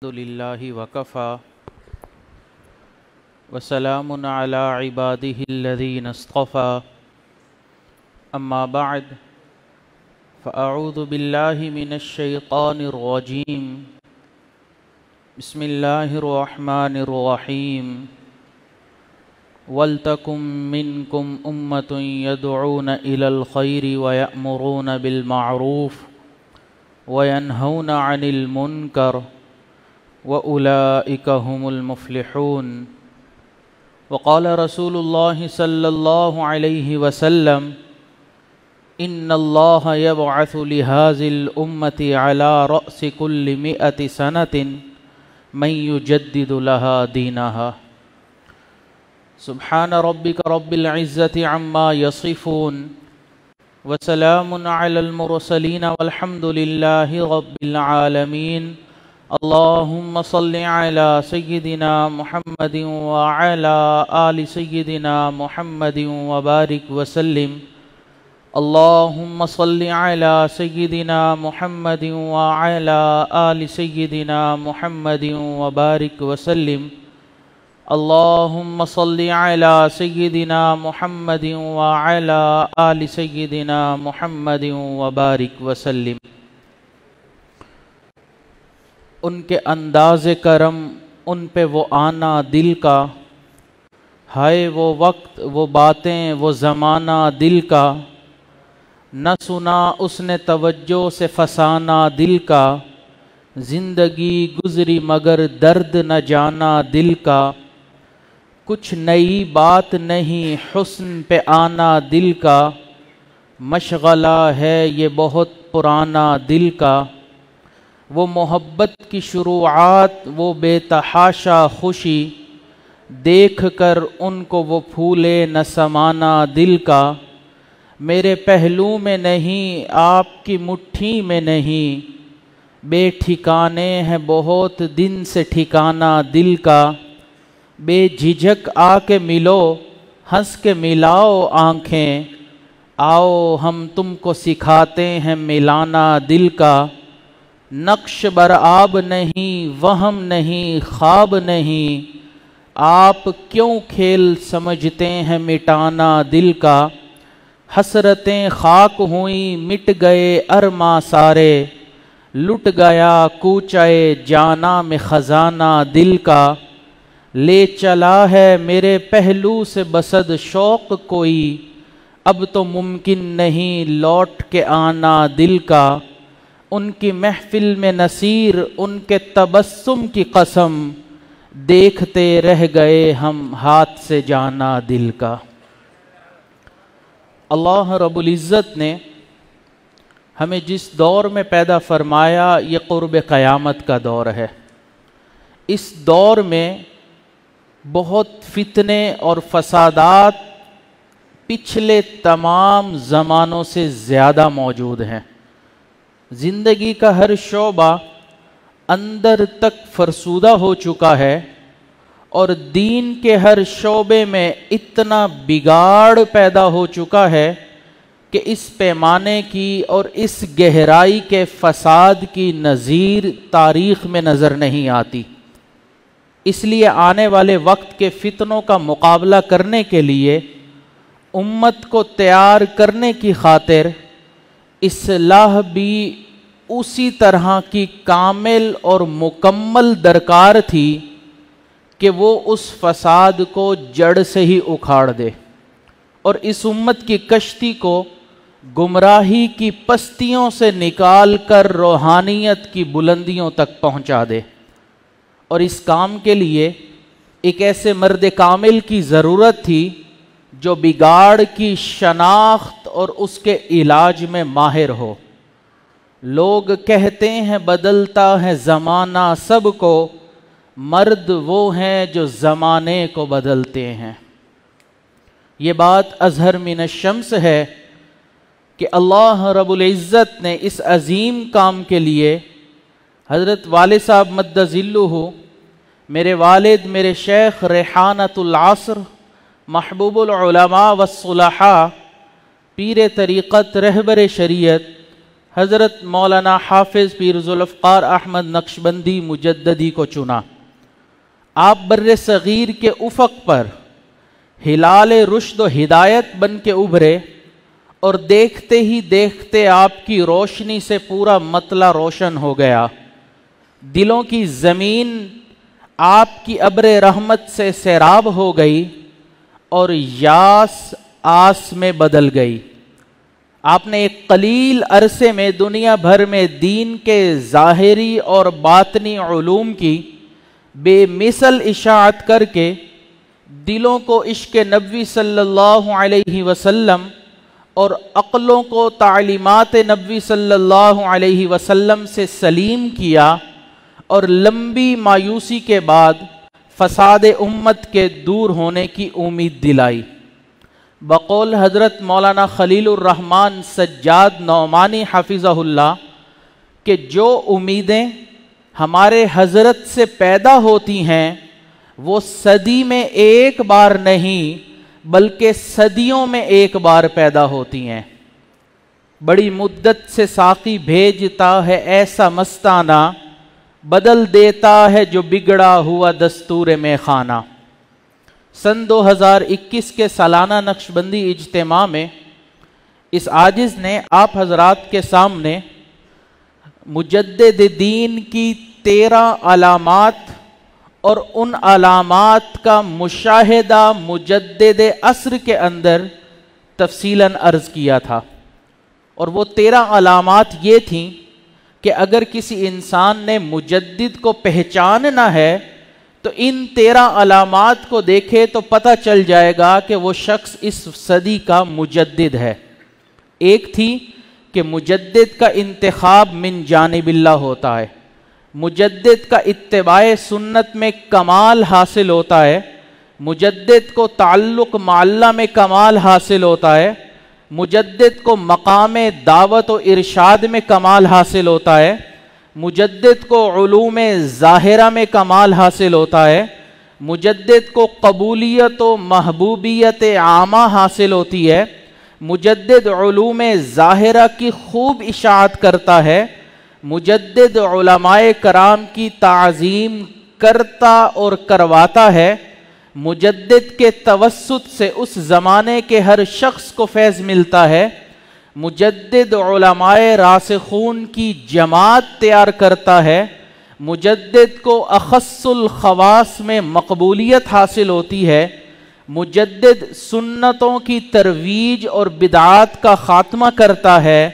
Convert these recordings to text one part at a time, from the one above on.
الحمد لله وكفى وسلام على عباده الذين اصطفى أما بعد فأعوذ بالله من الشيطان الرجيم بسم الله الرحمن الرحيم وَلْتَكُمْ مِنْكُمْ أُمَّةٌ يَدْعُونَ إِلَى الْخَيْرِ وَيَأْمُرُونَ بِالْمَعْرُوفِ وَيَنْهَوْنَ عَنِ الْمُنْكَرِ وَأُولَئِكَ هُمُ الْمُفْلِحُونَ وقال رسول الله صلى الله عليه وسلم إن الله يبعث لهذه الأمة على رأس كل 100 سنة من يجدد لها دينها سبحان ربك رب العزة عما يصفون وسلام على المرسلين والحمد لله رب العالمين اللهم صل على سيدنا محمد وعلى آل سيدنا محمد وبارك وسلم اللهم صل على سيدنا محمد وعلى آل سيدنا محمد وبارك وسلم اللهم صل على سيدنا محمد وعلى آل سيدنا محمد وبارك وسلم ان کے انداز کرم ان پہ وہ آنا دل کا ہائے وہ وقت وہ باتیں وہ زمانہ دل کا نہ سنا اس نے توجہ سے فسانہ دل کا زندگی گزری مگر درد نہ جانا دل کا کچھ نئی بات نہیں حسن پہ آنا دل کا مشغلہ ہے یہ بہت پرانا دل کا وہ محبت کی شروعات وہ بے تحاشا خوشی دیکھ کر ان کو وہ پھولے نہ سمانا دل کا میرے پہلو میں نہیں آپ کی مٹھی میں نہیں بے ٹھکانے ہیں بہت دن سے ٹھکانا دل کا بے جھجک آ کے ملو ہنس کے ملاؤ آنکھیں آؤ ہم تم کو سکھاتے ہیں ملانا دل کا نقش بر آب نہیں وہم نہیں خواب نہیں آپ کیوں کھیل سمجھتے ہیں مٹانا دل کا حسرتیں خاک ہوئیں مٹ گئے ارماں سارے لٹ گیا کوچے جانا میں خزانہ دل کا لے چلا ہے میرے پہلو سے بسد شوق کوئی اب تو ممکن نہیں لوٹ کے آنا دل کا ان کی محفل میں نصیر ان کے تبسم کی قسم دیکھتے رہ گئے ہم ہاتھ سے جانا دل کا اللہ رب العزت نے ہمیں جس دور میں پیدا فرمایا یہ قرب قیامت کا دور ہے اس دور میں بہت فتنے اور فسادات پچھلے تمام زمانوں سے زیادہ موجود ہیں زندگی کا ہر شعبہ اندر تک فرسودہ ہو چکا ہے اور دین کے ہر شعبے میں اتنا بگاڑ پیدا ہو چکا ہے کہ اس پیمانے کی اور اس گہرائی کے فساد کی نظیر تاریخ میں نظر نہیں آتی اس لیے آنے والے وقت کے فتنوں کا مقابلہ کرنے کے لیے امت کو تیار کرنے کی خاطر اصلاح بھی اسی طرح کی کامل اور مکمل درکار تھی کہ وہ اس فساد کو جڑ سے ہی اکھاڑ دے اور اس امت کی کشتی کو گمراہی کی پستیوں سے نکال کر روحانیت کی بلندیوں تک پہنچا دے اور اس کام کے لیے ایک ایسے مرد کامل کی ضرورت تھی جو بگاڑ کی شناخت اور اس کے علاج میں ماہر ہو لوگ کہتے ہیں بدلتا ہے زمانہ سب کو مرد وہ ہیں جو زمانے کو بدلتے ہیں یہ بات اظہر من الشمس ہے کہ اللہ رب العزت نے اس عظیم کام کے لیے حضرت والد صاحب مد ظلہ میرے والد میرے شیخ ریحانۃ العصر محبوب العلماء والصلحاء پیر طریقت رہبر شریعت حضرت مولانا حافظ پیر ذوالفقار احمد نقشبندی مجددی کو چنا۔ آپ بر صغیر کے افق پر ہلال رشد و ہدایت بن کے ابھرے اور دیکھتے ہی دیکھتے آپ کی روشنی سے پورا مطلع روشن ہو گیا۔ دلوں کی زمین آپ کی ابر رحمت سے سیراب ہو گئی اور یاس آس میں بدل گئی۔ آپ نے ایک قلیل عرصے میں دنیا بھر میں دین کے ظاہری اور باطنی علوم کی بے مثل اشاعت کر کے دلوں کو عشق نبوی صلی اللہ علیہ وسلم اور عقلوں کو تعلیمات نبوی صلی اللہ علیہ وسلم سے سلیم کیا اور لمبی مایوسی کے بعد فساد امت کے دور ہونے کی امید دلائی۔ بقول حضرت مولانا خلیل الرحمن سجاد نعمانی حفظہ اللہ کہ جو امیدیں ہمارے حضرت سے پیدا ہوتی ہیں وہ صدی میں ایک بار نہیں بلکہ صدیوں میں ایک بار پیدا ہوتی ہیں۔ بڑی مدت سے ساقی بھیجتا ہے ایسا مستانہ، بدل دیتا ہے جو بگڑا ہوا دستور میں خانہ۔ سن 2021 کے سالانہ نقشبندی اجتماع میں اس عاجز نے آپ حضرات کے سامنے مجدد دین کی 13 علامات اور ان علامات کا مشاہدہ مجدد عصر کے اندر تفصیلاً عرض کیا تھا، اور وہ 13 علامات یہ تھیں کہ اگر کسی انسان نے مجدد کو پہچاننا ہے تو ان 13 علامات کو دیکھے تو پتہ چل جائے گا کہ وہ شخص اس صدی کا مجدد ہے۔ ایک تھی کہ مجدد کا انتخاب من جانب اللہ ہوتا ہے، مجدد کا اتباع سنت میں کمال حاصل ہوتا ہے، مجدد کو تعلق مع اللہ میں کمال حاصل ہوتا ہے، مجدد کو مقام دعوت و ارشاد میں کمال حاصل ہوتا ہے، مجدد کو علوم ظاہرہ میں کمال حاصل ہوتا ہے، مجدد کو قبولیت و محبوبیت عامہ حاصل ہوتی ہے، مجدد علوم ظاہرہ کی خوب اشاعت کرتا ہے، مجدد علماء کرام کی تعظیم کرتا اور کرواتا ہے، مجدد کے توسط سے اس زمانے کے ہر شخص کو فیض ملتا ہے، مجدد علماء راسخون کی جماعت تیار کرتا ہے، مجدد کو اخص الخواص میں مقبولیت حاصل ہوتی ہے، مجدد سنتوں کی ترویج اور بدعات کا خاتمہ کرتا ہے،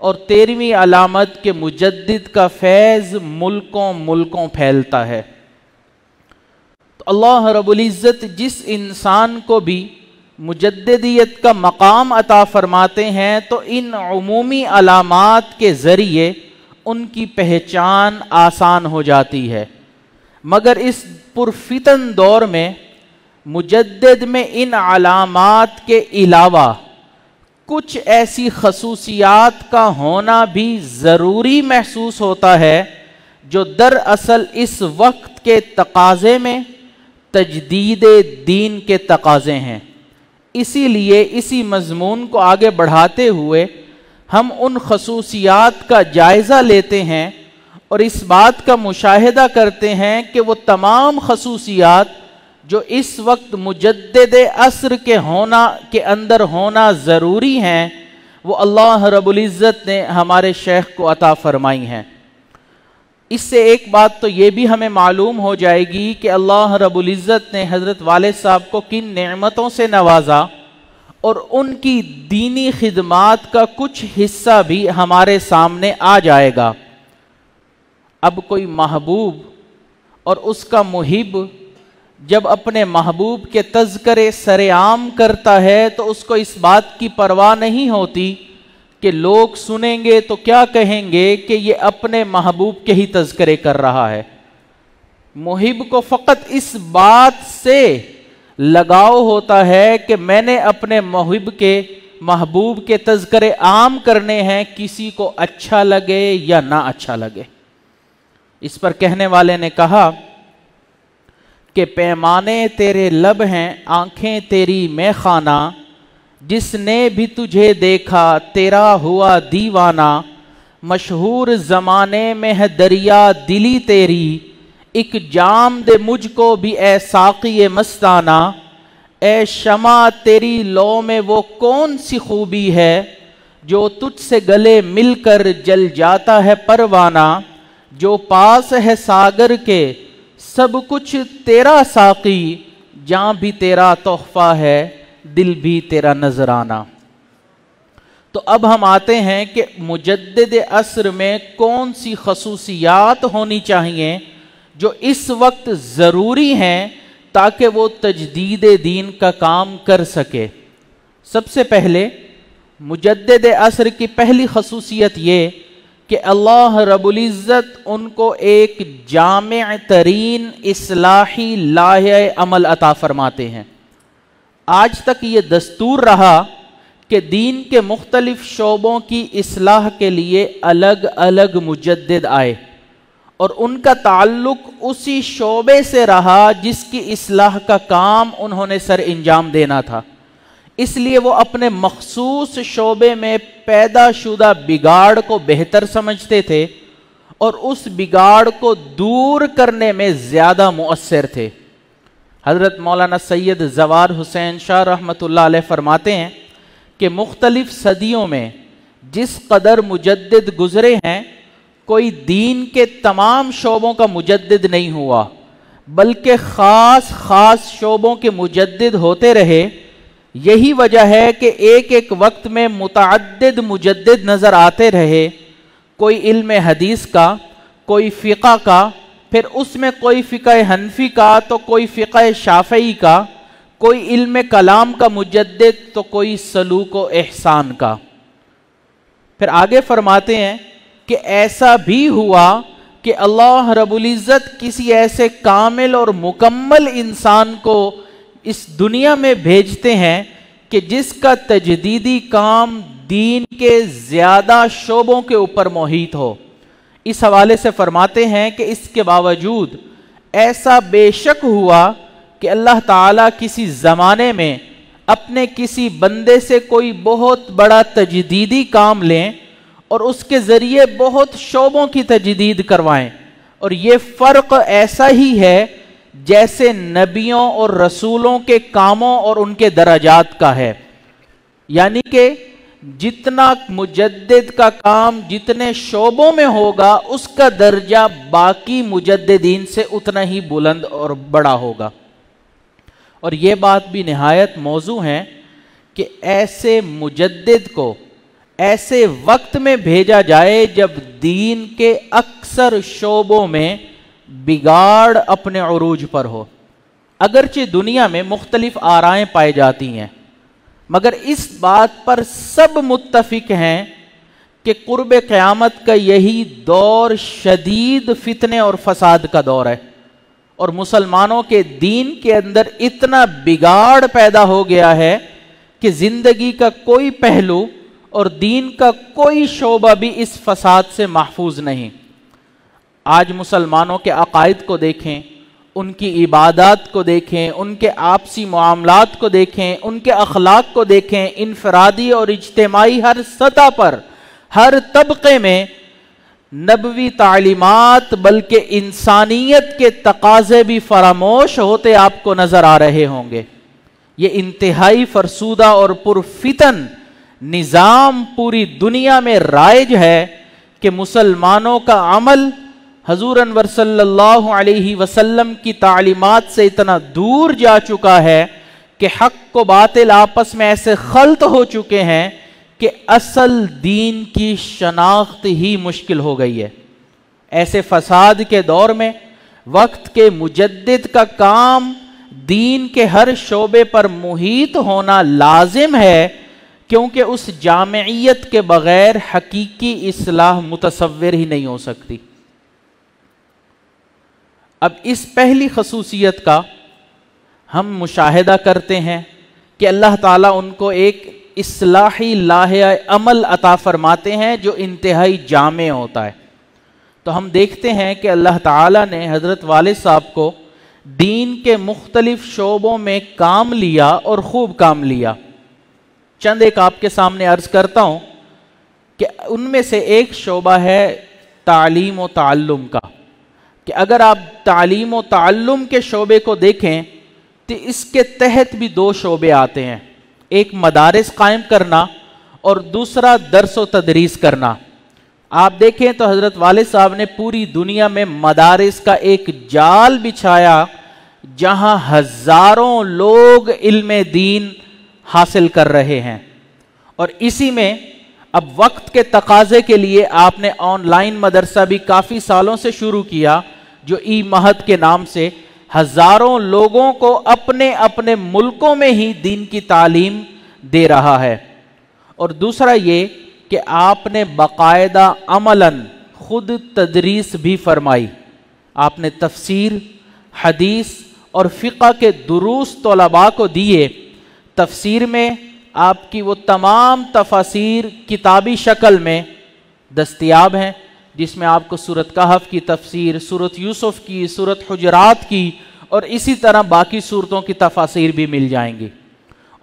اور 13ویں علامت کہ مجدد کا فیض ملکوں پھیلتا ہے۔ تو اللہ رب العزت جس انسان کو بھی مجددیت کا مقام عطا فرماتے ہیں تو ان عمومی علامات کے ذریعے ان کی پہچان آسان ہو جاتی ہے، مگر اس پرفتن دور میں مجدد میں ان علامات کے علاوہ کچھ ایسی خصوصیات کا ہونا بھی ضروری محسوس ہوتا ہے جو دراصل اس وقت کے تقاضے میں تجدید دین کے تقاضے ہیں۔ اسی لیے اسی مضمون کو آگے بڑھاتے ہوئے ہم ان خصوصیات کا جائزہ لیتے ہیں اور اس بات کا مشاہدہ کرتے ہیں کہ وہ تمام خصوصیات جو اس وقت مجدد عصر کے اندر ہونا ضروری ہیں وہ اللہ رب العزت نے ہمارے شیخ کو عطا فرمائی ہیں۔ اس سے ایک بات تو یہ بھی ہمیں معلوم ہو جائے گی کہ اللہ رب العزت نے حضرت والد صاحب کو کن نعمتوں سے نوازا، اور ان کی دینی خدمات کا کچھ حصہ بھی ہمارے سامنے آ جائے گا۔ اب کوئی محبوب اور اس کا محب جب اپنے محبوب کے تذکرے سر عام کرتا ہے تو اس کو اس بات کی پرواہ نہیں ہوتی کہ لوگ سنیں گے تو کیا کہیں گے کہ یہ اپنے محبوب کے ہی تذکرے کر رہا ہے۔ محب کو فقط اس بات سے لگاؤ ہوتا ہے کہ میں نے اپنے محبوب کے تذکرے عام کرنے ہیں، کسی کو اچھا لگے یا نہ اچھا لگے۔ اس پر کہنے والے نے کہا کہ پیمانے تیرے لب ہیں، آنکھیں تیری میں خانہ، جس نے بھی تجھے دیکھا تیرا ہوا دیوانہ، مشہور زمانے میں ہے دریا دلی تیری، ایک جام دے مجھ کو بھی اے ساقی مستانہ، اے شمع تیری لو میں وہ کون سی خوبی ہے، جو تجھ سے گلے مل کر جل جاتا ہے پروانہ، جو پاس ہے ساگر کے سب کچھ تیرا ساقی، جاں بھی تیرا تحفہ ہے دل بھی تیرا نذرانہ۔ تو اب ہم آتے ہیں کہ مجدد عصر میں کون سی خصوصیات ہونی چاہیے جو اس وقت ضروری ہیں تاکہ وہ تجدید دین کا کام کر سکے۔ سب سے پہلے مجدد عصر کی پہلی خصوصیت یہ کہ اللہ رب العزت ان کو ایک جامع ترین اصلاحی لائحہ عمل عطا فرماتے ہیں۔ آج تک یہ دستور رہا کہ دین کے مختلف شعبوں کی اصلاح کے لیے الگ الگ مجدد آئے، اور ان کا تعلق اسی شعبے سے رہا جس کی اصلاح کا کام انہوں نے سر انجام دینا تھا۔ اس لیے وہ اپنے مخصوص شعبے میں پیدا شدہ بگاڑ کو بہتر سمجھتے تھے اور اس بگاڑ کو دور کرنے میں زیادہ مؤثر تھے۔ حضرت مولانا سید زوار حسین شاہ رحمۃ اللہ علیہ فرماتے ہیں کہ مختلف صدیوں میں جس قدر مجدد گزرے ہیں، کوئی دین کے تمام شعبوں کا مجدد نہیں ہوا، بلکہ خاص خاص شعبوں کے مجدد ہوتے رہے۔ یہی وجہ ہے کہ ایک ایک وقت میں متعدد مجدد نظر آتے رہے، کوئی علم حدیث کا، کوئی فقہ کا، پھر اس میں کوئی فقہ حنفی کا تو کوئی فقہ شافعی کا، کوئی علم کلام کا مجدد تو کوئی سلوک و احسان کا۔ پھر آگے فرماتے ہیں کہ ایسا بھی ہوا کہ اللہ رب العزت کسی ایسے کامل اور مکمل انسان کو اس دنیا میں بھیجتے ہیں کہ جس کا تجدیدی کام دین کے زیادہ شعبوں کے اوپر محیط ہو۔ اس حوالے سے فرماتے ہیں کہ اس کے باوجود ایسا بے شک ہوا کہ اللہ تعالیٰ کسی زمانے میں اپنے کسی بندے سے کوئی بہت بڑا تجدیدی کام لیں اور اس کے ذریعے بہت شعبوں کی تجدید کروائیں، اور یہ فرق ایسا ہی ہے جیسے نبیوں اور رسولوں کے کاموں اور ان کے درجات کا ہے، یعنی کہ جتنا مجدد کا کام جتنے شعبوں میں ہوگا اس کا درجہ باقی مجددین سے اتنا ہی بلند اور بڑا ہوگا۔ اور یہ بات بھی نہایت موزوں ہے کہ ایسے مجدد کو ایسے وقت میں بھیجا جائے جب دین کے اکثر شعبوں میں بگاڑ اپنے عروج پر ہو۔ اگرچہ دنیا میں مختلف آرائیں پائی جاتی ہیں، مگر اس بات پر سب متفق ہیں کہ قرب قیامت کا یہی دور شدید فتنے اور فساد کا دور ہے، اور مسلمانوں کے دین کے اندر اتنا بگاڑ پیدا ہو گیا ہے کہ زندگی کا کوئی پہلو اور دین کا کوئی شعبہ بھی اس فساد سے محفوظ نہیں۔ آج مسلمانوں کے عقائد کو دیکھیں، ان کی عبادات کو دیکھیں، ان کے آپسی معاملات کو دیکھیں، ان کے اخلاق کو دیکھیں، انفرادی اور اجتماعی ہر سطح پر، ہر طبقے میں نبوی تعلیمات بلکہ انسانیت کے تقاضے بھی فراموش ہوتے آپ کو نظر آ رہے ہوں گے۔ یہ انتہائی فرسودہ اور پرفتن نظام پوری دنیا میں رائج ہے کہ مسلمانوں کا عمل حضور انور صلی اللہ علیہ وسلم کی تعلیمات سے اتنا دور جا چکا ہے کہ حق و باطل آپس میں ایسے خلط ہو چکے ہیں کہ اصل دین کی شناخت ہی مشکل ہو گئی ہے۔ ایسے فساد کے دور میں وقت کے مجدد کا کام دین کے ہر شعبے پر محیط ہونا لازم ہے، کیونکہ اس جامعیت کے بغیر حقیقی اصلاح متصور ہی نہیں ہو سکتی۔ اب اس پہلی خصوصیت کا ہم مشاہدہ کرتے ہیں کہ اللہ تعالیٰ ان کو ایک اصلاحی لائحہ عمل عطا فرماتے ہیں جو انتہائی جامع ہوتا ہے۔ تو ہم دیکھتے ہیں کہ اللہ تعالیٰ نے حضرت والد صاحب کو دین کے مختلف شعبوں میں کام لیا اور خوب کام لیا۔ چند ایک آپ کے سامنے عرض کرتا ہوں کہ ان میں سے ایک شعبہ ہے تعلیم و تعلم کا، کہ اگر آپ تعلیم و تعلم کے شعبے کو دیکھیں تو اس کے تحت بھی دو شعبے آتے ہیں، ایک مدارس قائم کرنا اور دوسرا درس و تدریس کرنا۔ آپ دیکھیں تو حضرت والد صاحب نے پوری دنیا میں مدارس کا ایک جال بچھایا جہاں ہزاروں لوگ علم دین حاصل کر رہے ہیں، اور اسی میں اب وقت کے تقاضے کے لیے آپ نے آن لائن مدرسہ بھی کافی سالوں سے شروع کیا جو ای مہد کے نام سے ہزاروں لوگوں کو اپنے اپنے ملکوں میں ہی دین کی تعلیم دے رہا ہے۔ اور دوسرا یہ کہ آپ نے باقاعدہ عملاً خود تدریس بھی فرمائی، آپ نے تفسیر، حدیث اور فقہ کے دروس طلباء کو دیے۔ تفسیر میں آپ کی وہ تمام تفاسیر کتابی شکل میں دستیاب ہیں، جس میں آپ کو سورۃ کہف کی تفسیر، سورۃ یوسف کی، سورۃ حجرات کی اور اسی طرح باقی سورتوں کی تفاسیر بھی مل جائیں گی۔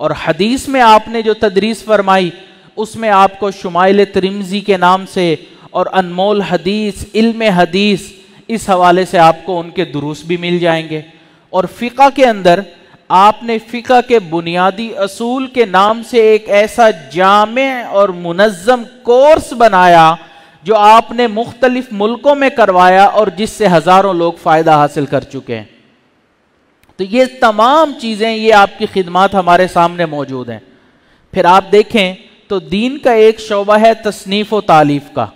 اور حدیث میں آپ نے جو تدریس فرمائی اس میں آپ کو شمائل ترمذی کے نام سے اور انمول حدیث، علم حدیث، اس حوالے سے آپ کو ان کے دروس بھی مل جائیں گے۔ اور فقہ کے اندر آپ نے فقہ کے بنیادی اصول کے نام سے ایک ایسا جامع اور منظم کورس بنایا جو آپ نے مختلف ملکوں میں کروایا اور جس سے ہزاروں لوگ فائدہ حاصل کر چکے ہیں۔ تو یہ تمام چیزیں، یہ آپ کی خدمات ہمارے سامنے موجود ہیں۔ پھر آپ دیکھیں تو دین کا ایک شعبہ ہے تصنیف و تالیف کا،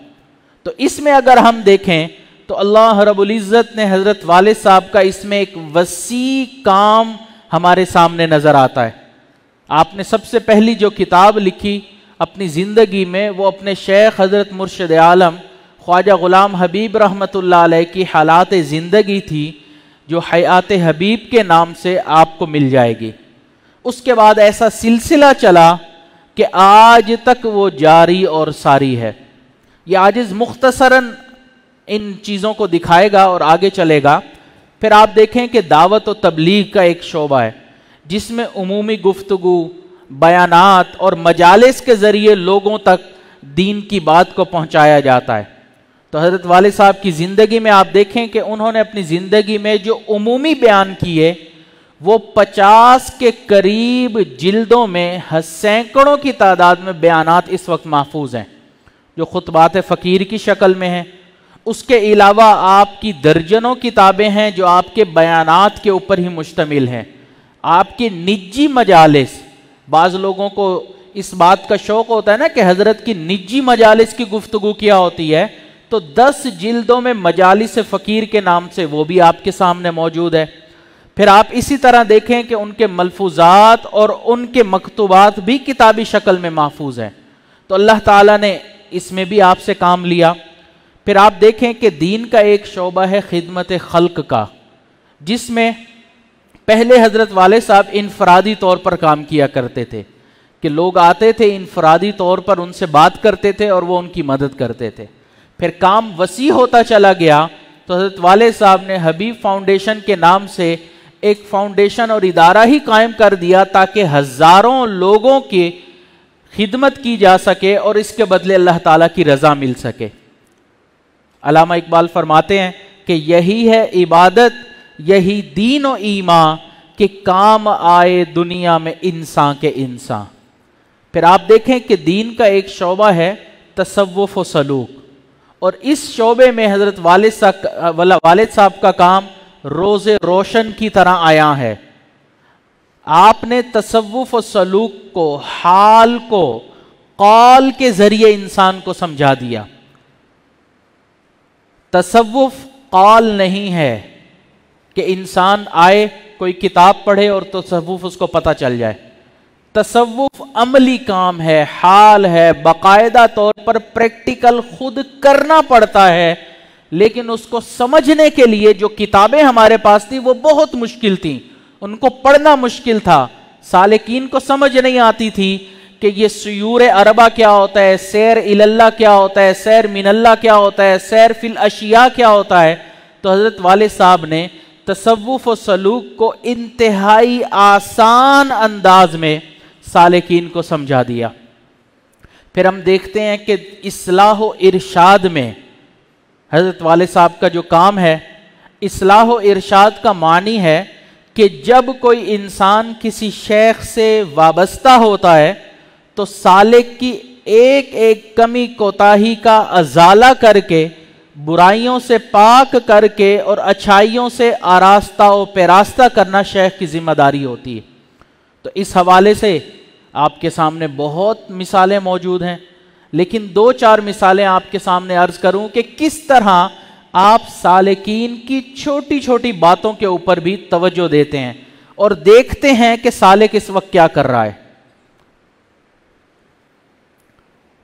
تو اس میں اگر ہم دیکھیں تو اللہ رب العزت نے حضرت والد صاحب کا اس میں ایک وسیع کام ہمارے سامنے نظر آتا ہے۔ آپ نے سب سے پہلی جو کتاب لکھی اپنی زندگی میں وہ اپنے شیخ حضرت مرشد عالم خواجہ غلام حبیب رحمۃ اللہ علیہ کی حالات زندگی تھی، جو حیات حبیب کے نام سے آپ کو مل جائے گی۔ اس کے بعد ایسا سلسلہ چلا کہ آج تک وہ جاری اور ساری ہے۔ یہ عاجز مختصراً ان چیزوں کو دکھائے گا اور آگے چلے گا۔ پھر آپ دیکھیں کہ دعوت و تبلیغ کا ایک شعبہ ہے جس میں عمومی گفتگو، بیانات اور مجالس کے ذریعے لوگوں تک دین کی بات کو پہنچایا جاتا ہے۔ تو حضرت والد صاحب کی زندگی میں آپ دیکھیں کہ انہوں نے اپنی زندگی میں جو عمومی بیان کیے وہ 50 کے قریب جلدوں میں سینکڑوں کی تعداد میں بیانات اس وقت محفوظ ہیں جو خطبات فقیر کی شکل میں ہیں۔ اس کے علاوہ آپ کی درجنوں کتابیں ہیں جو آپ کے بیانات کے اوپر ہی مشتمل ہیں۔ آپ کی نجی مجالس، بعض لوگوں کو اس بات کا شوق ہوتا ہے نا کہ حضرت کی نجی مجالس کی گفتگو کیا ہوتی ہے، تو 10 جلدوں میں مجالس فقیر کے نام سے وہ بھی آپ کے سامنے موجود ہے۔ پھر آپ اسی طرح دیکھیں کہ ان کے ملفوظات اور ان کے مکتوبات بھی کتابی شکل میں محفوظ ہیں۔ تو اللہ تعالیٰ نے اس میں بھی آپ سے کام لیا۔ پھر آپ دیکھیں کہ دین کا ایک شعبہ ہے خدمت خلق کا، جس میں پہلے حضرت والد صاحب انفرادی طور پر کام کیا کرتے تھے کہ لوگ آتے تھے انفرادی طور پر ان سے بات کرتے تھے اور وہ ان کی مدد کرتے تھے۔ پھر کام وسیع ہوتا چلا گیا تو حضرت والد صاحب نے حبیب فاؤنڈیشن کے نام سے ایک فاؤنڈیشن اور ادارہ ہی قائم کر دیا تاکہ ہزاروں لوگوں کی خدمت کی جا سکے اور اس کے بدلے اللہ تعالیٰ کی رضا مل سکے۔ علامہ اقبال فرماتے ہیں کہ یہی ہے عبادت، یہی دین و ایمان کہ کام آئے دنیا میں انسان کے انسان۔ پھر آپ دیکھیں کہ دین کا ایک شعبہ ہے تصوف و سلوک، اور اس شعبے میں حضرت والد صاحب کا کام روز روشن کی طرح آیا ہے۔ آپ نے تصوف و سلوک کو، حال کو قول کے ذریعے انسان کو سمجھا دیا۔ تصوف قول نہیں ہے کہ انسان آئے کوئی کتاب پڑھے اور تصوف اس کو پتہ چل جائے۔ تصوف عملی کام ہے، حال ہے، باقاعدہ طور پر پریکٹیکل خود کرنا پڑتا ہے، لیکن اس کو سمجھنے کے لیے جو کتابیں ہمارے پاس تھی وہ بہت مشکل تھیں، ان کو پڑھنا مشکل تھا، سالکین کو سمجھ نہیں آتی تھی کہ یہ سیور اربع کیا ہوتا ہے، سیر اللہ کیا ہوتا ہے، سیر من اللہ کیا ہوتا ہے، سیر فی الاشیاء کیا ہوتا ہے۔ تو حضرت والد صاحب نے تصوف و سلوک کو انتہائی آسان انداز میں سالکین کو سمجھا دیا۔ پھر ہم دیکھتے ہیں کہ اصلاح و ارشاد میں حضرت والد صاحب کا جو کام ہے، اصلاح و ارشاد کا معنی ہے کہ جب کوئی انسان کسی شیخ سے وابستہ ہوتا ہے تو سالک کی ایک ایک کمی کوتاہی کا ازالہ کر کے، برائیوں سے پاک کر کے اور اچھائیوں سے آراستہ و پیراستہ کرنا شیخ کی ذمہ داری ہوتی ہے۔ تو اس حوالے سے آپ کے سامنے بہت مثالیں موجود ہیں، لیکن 2-4 مثالیں آپ کے سامنے عرض کروں کہ کس طرح آپ سالکین کی چھوٹی چھوٹی باتوں کے اوپر بھی توجہ دیتے ہیں اور دیکھتے ہیں کہ سالک اس وقت کیا کر رہا ہے۔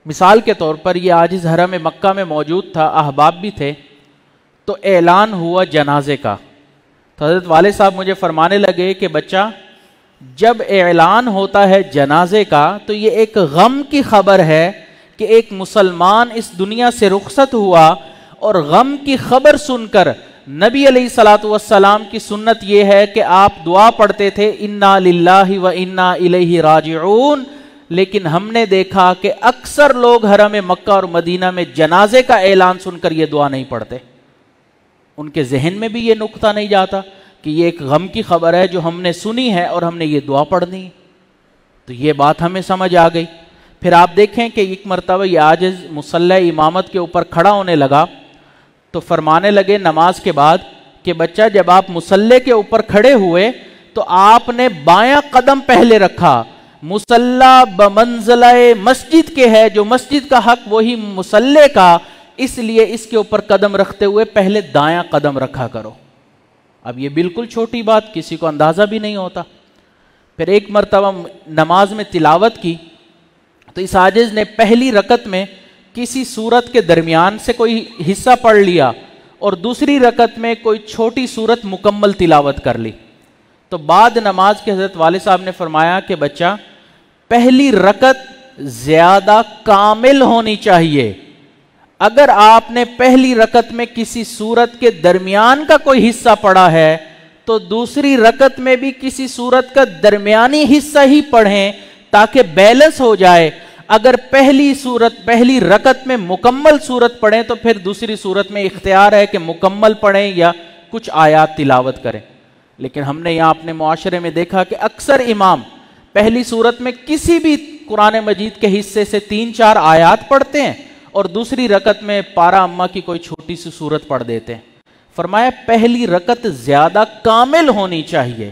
مثال کے طور پر یہ عاجز حرم مکہ میں موجود تھا، احباب بھی تھے، تو اعلان ہوا جنازے کا۔ تو حضرت والد صاحب مجھے فرمانے لگے کہ بچہ، جب اعلان ہوتا ہے جنازے کا تو یہ ایک غم کی خبر ہے کہ ایک مسلمان اس دنیا سے رخصت ہوا، اور غم کی خبر سن کر نبی علیہ الصلوۃ والسلام کی سنت یہ ہے کہ آپ دعا پڑھتے تھے انا للہ و انا الیہ راجعون، لیکن ہم نے دیکھا کہ اکثر لوگ حرم مکہ اور مدینہ میں جنازے کا اعلان سن کر یہ دعا نہیں پڑھتے۔ ان کے ذہن میں بھی یہ نقطہ نہیں جاتا کہ یہ ایک غم کی خبر ہے جو ہم نے سنی ہے اور ہم نے یہ دعا پڑھنی ہے۔ تو یہ بات ہمیں سمجھ آ گئی۔ پھر آپ دیکھیں کہ ایک مرتبہ یہ عاجز مصلی امامت کے اوپر کھڑا ہونے لگا تو فرمانے لگے نماز کے بعد کہ بچہ، جب آپ مصلی کے اوپر کھڑے ہوئے تو آپ نے بایاں قدم پہلے رکھا۔ مصلی بمنزلہ مسجد کے ہے، جو مسجد کا حق وہی مصلی کا، اس لیے اس کے اوپر قدم رکھتے ہوئے پہلے دایاں قدم رکھا کرو۔ اب یہ بالکل چھوٹی بات، کسی کو اندازہ بھی نہیں ہوتا۔ پھر ایک مرتبہ نماز میں تلاوت کی تو اس عاجز نے پہلی رکعت میں کسی سورت کے درمیان سے کوئی حصہ پڑھ لیا اور دوسری رکعت میں کوئی چھوٹی سورت مکمل تلاوت کر لی۔ تو بعد نماز کے حضرت والد صاحب نے فرمایا کہ بچہ، پہلی رکعت زیادہ کامل ہونی چاہیے۔ اگر آپ نے پہلی رکعت میں کسی سورت کے درمیان کا کوئی حصہ پڑھا ہے تو دوسری رکعت میں بھی کسی سورت کا درمیانی حصہ ہی پڑھیں تاکہ بیلنس ہو جائے۔ اگر پہلی رکعت میں مکمل سورت پڑھیں تو پھر دوسری سورت میں اختیار ہے کہ مکمل پڑھیں یا کچھ آیات تلاوت کریں۔ لیکن ہم نے یہاں اپنے معاشرے میں دیکھا کہ اکثر امام پہلی سورت میں کسی بھی قرآن مجید کے حصے سے 3-4 آیات پڑھتے ہیں اور دوسری رکعت میں پارہ اما کی کوئی چھوٹی سی سورت پڑھ دیتے ہیں۔ فرمایا پہلی رکعت زیادہ کامل ہونی چاہیے۔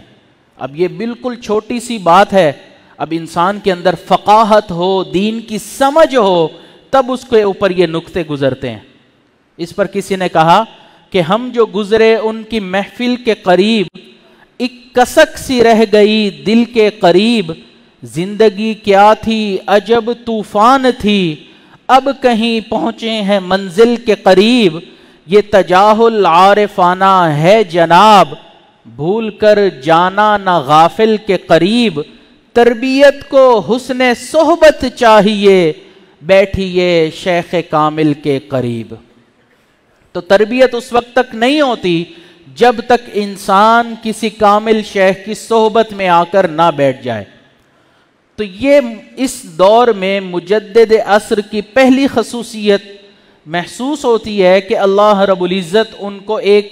اب یہ بالکل چھوٹی سی بات ہے، اب انسان کے اندر فقاہت ہو، دین کی سمجھ ہو، تب اس کے اوپر یہ نقطے گزرتے ہیں۔ اس پر کسی نے کہا کہ ہم جو گزرے ان کی محفل کے قریب، ایک کسک سی رہ گئی دل کے قریب، زندگی کیا تھی عجب طوفان تھی، اب کہیں پہنچے ہیں منزل کے قریب، یہ تجاہل عارفانہ ہے جناب، بھول کر جانا نہ غافل کے قریب، تربیت کو حسن صحبت چاہیے، بیٹھیے شیخ کامل کے قریب۔ تو تربیت اس وقت تک نہیں ہوتی جب تک انسان کسی کامل شیخ کی صحبت میں آ کر نہ بیٹھ جائے۔ تو یہ اس دور میں مجدد عصر کی پہلی خصوصیت محسوس ہوتی ہے کہ اللہ رب العزت ان کو ایک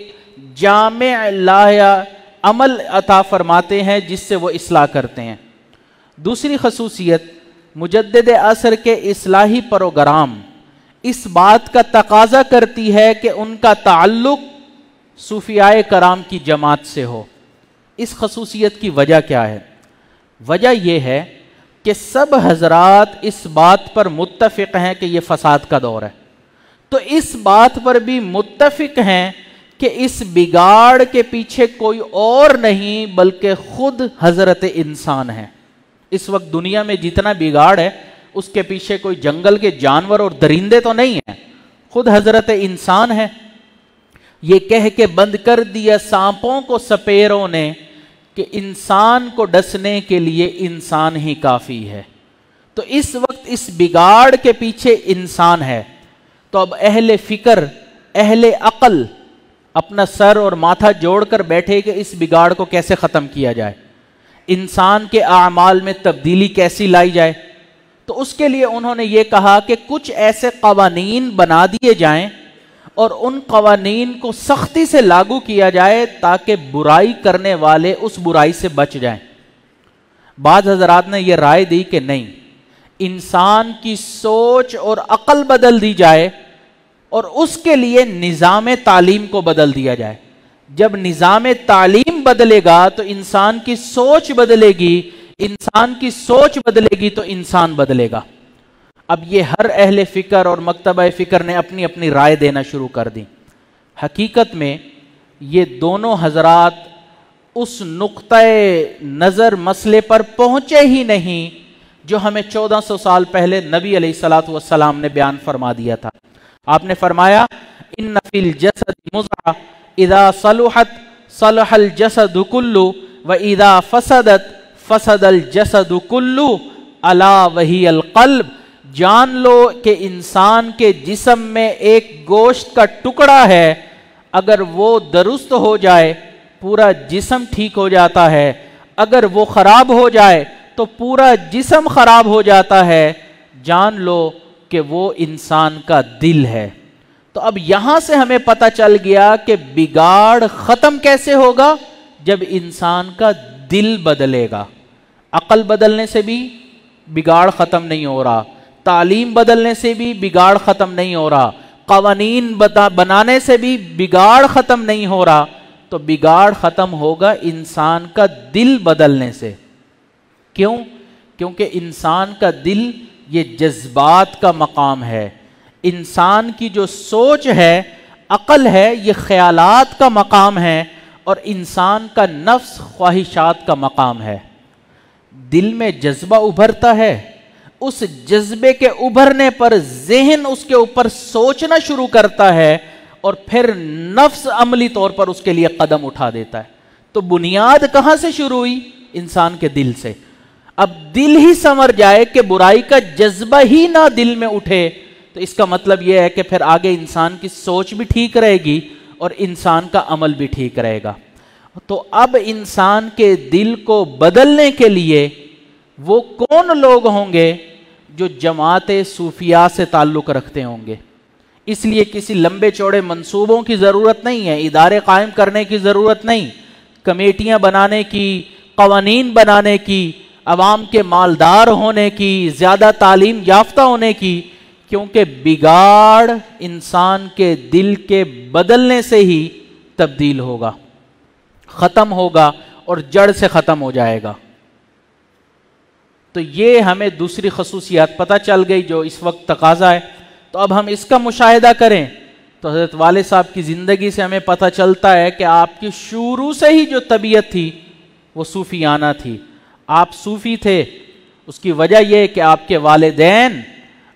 جامع لایا عمل عطا فرماتے ہیں جس سے وہ اصلاح کرتے ہیں۔ دوسری خصوصیت، مجدد عصر کے اصلاحی پروگرام اس بات کا تقاضا کرتی ہے کہ ان کا تعلق صوفیاء کرام کی جماعت سے ہو۔ اس خصوصیت کی وجہ کیا ہے؟ وجہ یہ ہے کہ سب حضرات اس بات پر متفق ہیں کہ یہ فساد کا دور ہے، تو اس بات پر بھی متفق ہیں کہ اس بگاڑ کے پیچھے کوئی اور نہیں بلکہ خود حضرت انسان ہے۔ اس وقت دنیا میں جتنا بگاڑ ہے اس کے پیچھے کوئی جنگل کے جانور اور درندے تو نہیں ہیں، خود حضرت انسان ہے۔ یہ کہہ کے بند کر دیا سانپوں کو سپیروں نے کہ انسان کو ڈسنے کے لیے انسان ہی کافی ہے۔ تو اس وقت اس بگاڑ کے پیچھے انسان ہے۔ تو اب اہل فکر، اہل عقل اپنا سر اور ماتھا جوڑ کر بیٹھے کہ اس بگاڑ کو کیسے ختم کیا جائے، انسان کے اعمال میں تبدیلی کیسی لائی جائے۔ تو تو اس کے لیے انہوں نے یہ کہا کہ کچھ ایسے قوانین بنا دیے جائیں اور ان قوانین کو سختی سے لاگو کیا جائے تاکہ برائی کرنے والے اس برائی سے بچ جائیں۔ بعض حضرات نے یہ رائے دی کہ نہیں، انسان کی سوچ اور عقل بدل دی جائے اور اس کے لیے نظام تعلیم کو بدل دیا جائے۔ جب نظام تعلیم بدلے گا تو انسان کی سوچ بدلے گی، انسان کی سوچ بدلے گی تو انسان بدلے گا۔ اب یہ ہر اہل فکر اور مکتبہ فکر نے اپنی اپنی رائے دینا شروع کر دی۔ حقیقت میں یہ دونوں حضرات اس نقطۂ نظر مسئلے پر پہنچے ہی نہیں جو ہمیں 1400 سال پہلے نبی علیہ الصلوۃ والسلام نے بیان فرما دیا تھا۔ آپ نے فرمایا ان فی الجسد مضغۃ اذا صلحت صلح الجسد کلہ واذا فسدت فسد الجسد کلہ الا وہی القلب۔ جان لو کہ انسان کے جسم میں ایک گوشت کا ٹکڑا ہے، اگر وہ درست ہو جائے پورا جسم ٹھیک ہو جاتا ہے، اگر وہ خراب ہو جائے تو پورا جسم خراب ہو جاتا ہے۔ جان لو کہ وہ انسان کا دل ہے۔ تو اب یہاں سے ہمیں پتہ چل گیا کہ بگاڑ ختم کیسے ہوگا؟ جب انسان کا دل بدلے گا۔ عقل بدلنے سے بھی بگاڑ ختم نہیں ہو رہا، تعلیم بدلنے سے بھی بگاڑ ختم نہیں ہو رہا، قوانین بنانے سے بھی بگاڑ ختم نہیں ہو رہا، تو بگاڑ ختم ہوگا انسان کا دل بدلنے سے۔ کیوں؟ کیونکہ انسان کا دل یہ جذبات کا مقام ہے، انسان کی جو سوچ ہے، عقل ہے، یہ خیالات کا مقام ہے، اور انسان کا نفس خواہشات کا مقام ہے۔ دل میں جذبہ ابھرتا ہے، اس جذبے کے ابھرنے پر ذہن اس کے اوپر سوچنا شروع کرتا ہے اور پھر نفس عملی طور پر اس کے لیے قدم اٹھا دیتا ہے۔ تو بنیاد کہاں سے شروع ہوئی؟ انسان کے دل سے۔ اب دل ہی سنور جائے کہ برائی کا جذبہ ہی نہ دل میں اٹھے تو اس کا مطلب یہ ہے کہ پھر آگے انسان کی سوچ بھی ٹھیک رہے گی اور انسان کا عمل بھی ٹھیک رہے گا۔ تو اب انسان کے دل کو بدلنے کے لیے وہ کون لوگ ہوں گے جو جماعت صوفیاء سے تعلق رکھتے ہوں گے؟ اس لیے کسی لمبے چوڑے منصوبوں کی ضرورت نہیں ہے، ادارے قائم کرنے کی ضرورت نہیں، کمیٹیاں بنانے کی، قوانین بنانے کی، عوام کے مالدار ہونے کی، زیادہ تعلیم یافتہ ہونے کی، کیونکہ بگاڑ انسان کے دل کے بدلنے سے ہی تبدیل ہوگا، ختم ہوگا اور جڑ سے ختم ہو جائے گا۔ تو یہ ہمیں دوسری خصوصیات پتہ چل گئی جو اس وقت تقاضا ہے۔ تو اب ہم اس کا مشاہدہ کریں تو حضرت والد صاحب کی زندگی سے ہمیں پتہ چلتا ہے کہ آپ کی شروع سے ہی جو طبیعت تھی وہ صوفیانہ تھی۔ آپ صوفی تھے، اس کی وجہ یہ کہ آپ کے والدین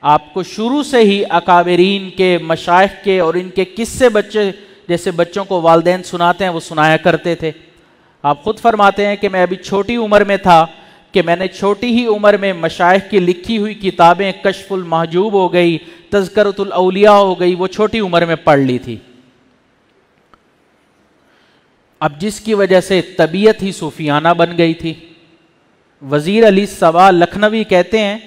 آپ کو شروع سے ہی اکابرین کے، مشائخ کے اور ان کے قصے بچے جیسے بچوں کو والدین سناتے ہیں وہ سنایا کرتے تھے۔ آپ خود فرماتے ہیں کہ میں ابھی چھوٹی عمر میں تھا کہ میں نے چھوٹی ہی عمر میں مشائخ کی لکھی ہوئی کتابیں کشف المحجوب ہو گئی، تذکرۃ الاولیاء ہو گئی، وہ چھوٹی عمر میں پڑھ لی تھی۔ اب جس کی وجہ سے طبیعت ہی صوفیانہ بن گئی تھی۔ وزیر علی صبا لکھنوی کہتے ہیں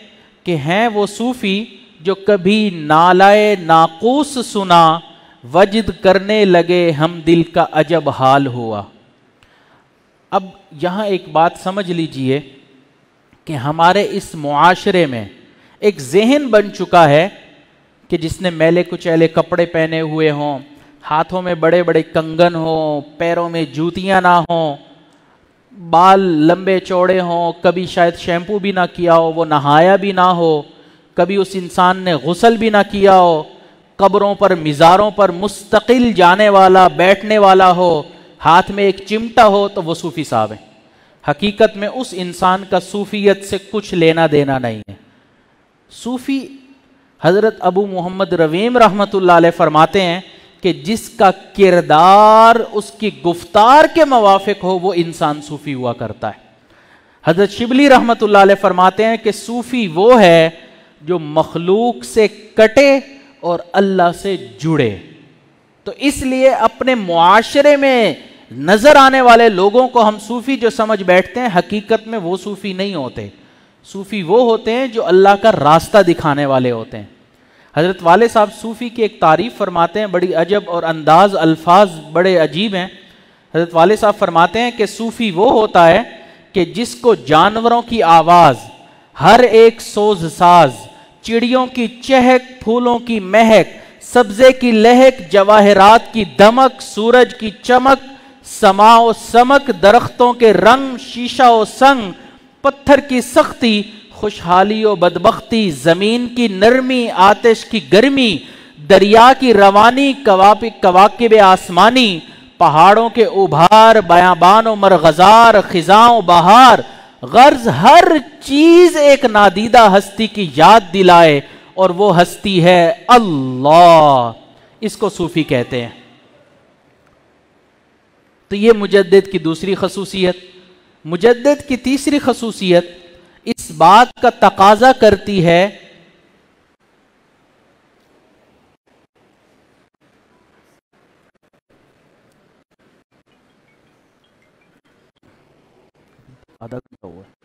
کہ ہیں وہ صوفی جو کبھی نالائے ناقوس سنا، وجد کرنے لگے ہم دل کا عجب حال ہوا۔ اب یہاں ایک بات سمجھ لیجئے کہ ہمارے اس معاشرے میں ایک ذہن بن چکا ہے کہ جس نے میلے کچیلے کپڑے پہنے ہوئے ہوں، ہاتھوں میں بڑے بڑے کنگن ہوں، پیروں میں جوتیاں نہ ہوں، بال لمبے چوڑے ہوں، کبھی شاید شیمپو بھی نہ کیا ہو، وہ نہایا بھی نہ ہو، کبھی اس انسان نے غسل بھی نہ کیا ہو، قبروں پر مزاروں پر مستقل جانے والا بیٹھنے والا ہو، ہاتھ میں ایک چمٹا ہو تو وہ صوفی صاحب ہیں۔ حقیقت میں اس انسان کا صوفیت سے کچھ لینا دینا نہیں ہے۔ صوفی حضرت ابو محمد رویم رحمۃ اللہ علیہ فرماتے ہیں کہ جس کا کردار اس کی گفتار کے موافق ہو وہ انسان صوفی ہوا کرتا ہے۔ حضرت شبلی رحمۃ اللہ علیہ فرماتے ہیں کہ صوفی وہ ہے جو مخلوق سے کٹے اور اللہ سے جڑے۔ تو اس لیے اپنے معاشرے میں نظر آنے والے لوگوں کو ہم صوفی جو سمجھ بیٹھتے ہیں، حقیقت میں وہ صوفی نہیں ہوتے، صوفی وہ ہوتے ہیں جو اللہ کا راستہ دکھانے والے ہوتے ہیں۔ حضرت والد صاحب صوفی کی ایک تعریف فرماتے ہیں، بڑی عجب، اور انداز الفاظ بڑے عجیب ہیں۔ حضرت والد صاحب فرماتے ہیں کہ صوفی وہ ہوتا ہے کہ جس کو جانوروں کی آواز، ہر ایک سوز ساز، چڑیوں کی چہک، پھولوں کی مہک، سبزے کی لہک، جواہرات کی دمک، سورج کی چمک، سما و سمک، درختوں کے رنگ، شیشہ و سنگ، پتھر کی سختی، خوشحالی و بدبختی، زمین کی نرمی، آتش کی گرمی، دریا کی روانی، کواکب آسمانی، پہاڑوں کے ابھار، بیابان و مرغزار، خزاں و بہار، غرض ہر چیز ایک نادیدہ ہستی کی یاد دلائے، اور وہ ہستی ہے اللہ۔ اس کو صوفی کہتے ہیں۔ تو یہ مجدد کی دوسری خصوصیت۔ مجدد کی تیسری خصوصیت اس بات کا تقاضا کرتی ہے آدھا گھنٹہ ہوا ہے۔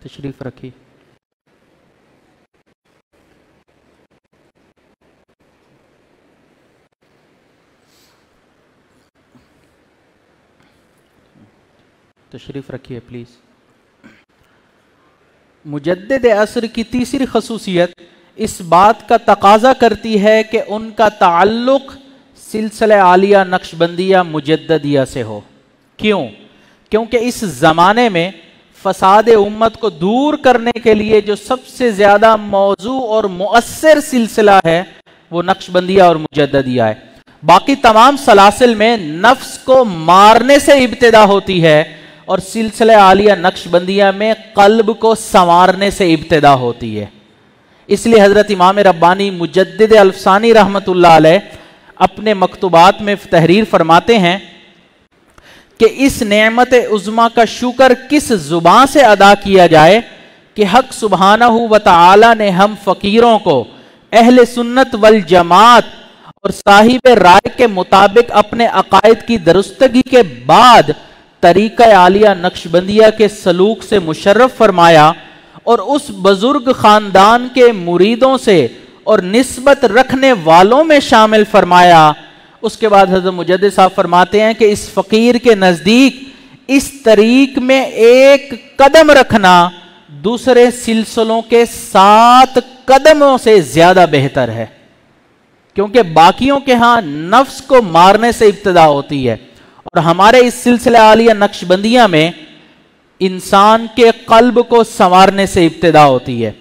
تشریف رکھی۔ تشریف رکھیے پلیز۔ مجدد عصر کی تیسری خصوصیت اس بات کا تقاضا کرتی ہے کہ ان کا تعلق سلسلہ عالیہ نقشبندیہ مجددیہ سے ہو۔ کیوں؟ کیونکہ اس زمانے میں فساد امت کو دور کرنے کے لیے جو سب سے زیادہ موضوع اور مؤثر سلسلہ ہے وہ نقشبندیہ اور مجددیہ ہے۔ باقی تمام سلاسل میں نفس کو مارنے سے ابتدا ہوتی ہے، اور سلسلہ عالیہ نقشبندیہ میں قلب کو سنوارنے سے ابتدا ہوتی ہے۔ اس لیے حضرت امام ربانی مجدد الفسانی رحمت اللہ علیہ اپنے مکتوبات میں تحریر فرماتے ہیں کہ اس نعمت عظمیٰ کا شکر کس زبان سے ادا کیا جائے کہ حق سبحانہ و تعالی نے ہم فقیروں کو اہل سنت والجماعت اور صاحب رائے کے مطابق اپنے عقائد کی درستگی کے بعد طریقہ عالیہ نقشبندیہ کے سلوک سے مشرف فرمایا، اور اس بزرگ خاندان کے مریدوں سے اور نسبت رکھنے والوں میں شامل فرمایا۔ اس کے بعد حضرت مجدد صاحب فرماتے ہیں کہ اس فقیر کے نزدیک اس طریق میں ایک قدم رکھنا دوسرے سلسلوں کے 7 قدموں سے زیادہ بہتر ہے، کیونکہ باقیوں کے ہاں نفس کو مارنے سے ابتدا ہوتی ہے، اور ہمارے اس سلسلہ عالیہ نقشبندیہ میں انسان کے قلب کو سنوارنے سے ابتدا ہوتی ہے۔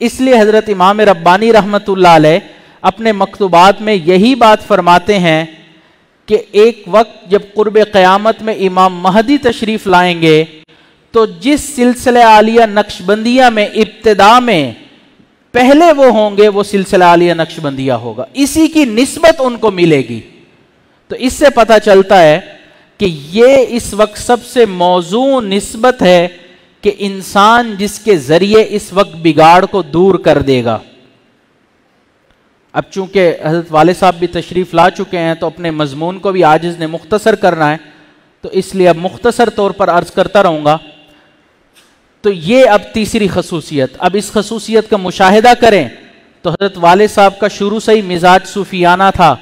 اس لیے حضرت امام ربانی رحمت اللہ علیہ اپنے مکتوبات میں یہی بات فرماتے ہیں کہ ایک وقت جب قرب قیامت میں امام مہدی تشریف لائیں گے تو جس سلسلہ عالیہ نقشبندیہ میں ابتدا میں پہلے وہ ہوں گے وہ سلسلہ عالیہ نقشبندیہ ہوگا، اسی کی نسبت ان کو ملے گی۔ تو اس سے پتہ چلتا ہے کہ یہ اس وقت سب سے موزوں نسبت ہے کہ انسان جس کے ذریعے اس وقت بگاڑ کو دور کر دے گا۔ اب چونکہ حضرت والد صاحب بھی تشریف لا چکے ہیں تو اپنے مضمون کو بھی عاجز نے مختصر کرنا ہے، تو اس لیے اب مختصر طور پر عرض کرتا رہوں گا۔ تو یہ اب تیسری خصوصیت، اب اس خصوصیت کا مشاہدہ کریں تو حضرت والد صاحب کا شروع سے ہی مزاج صوفیانہ تھا،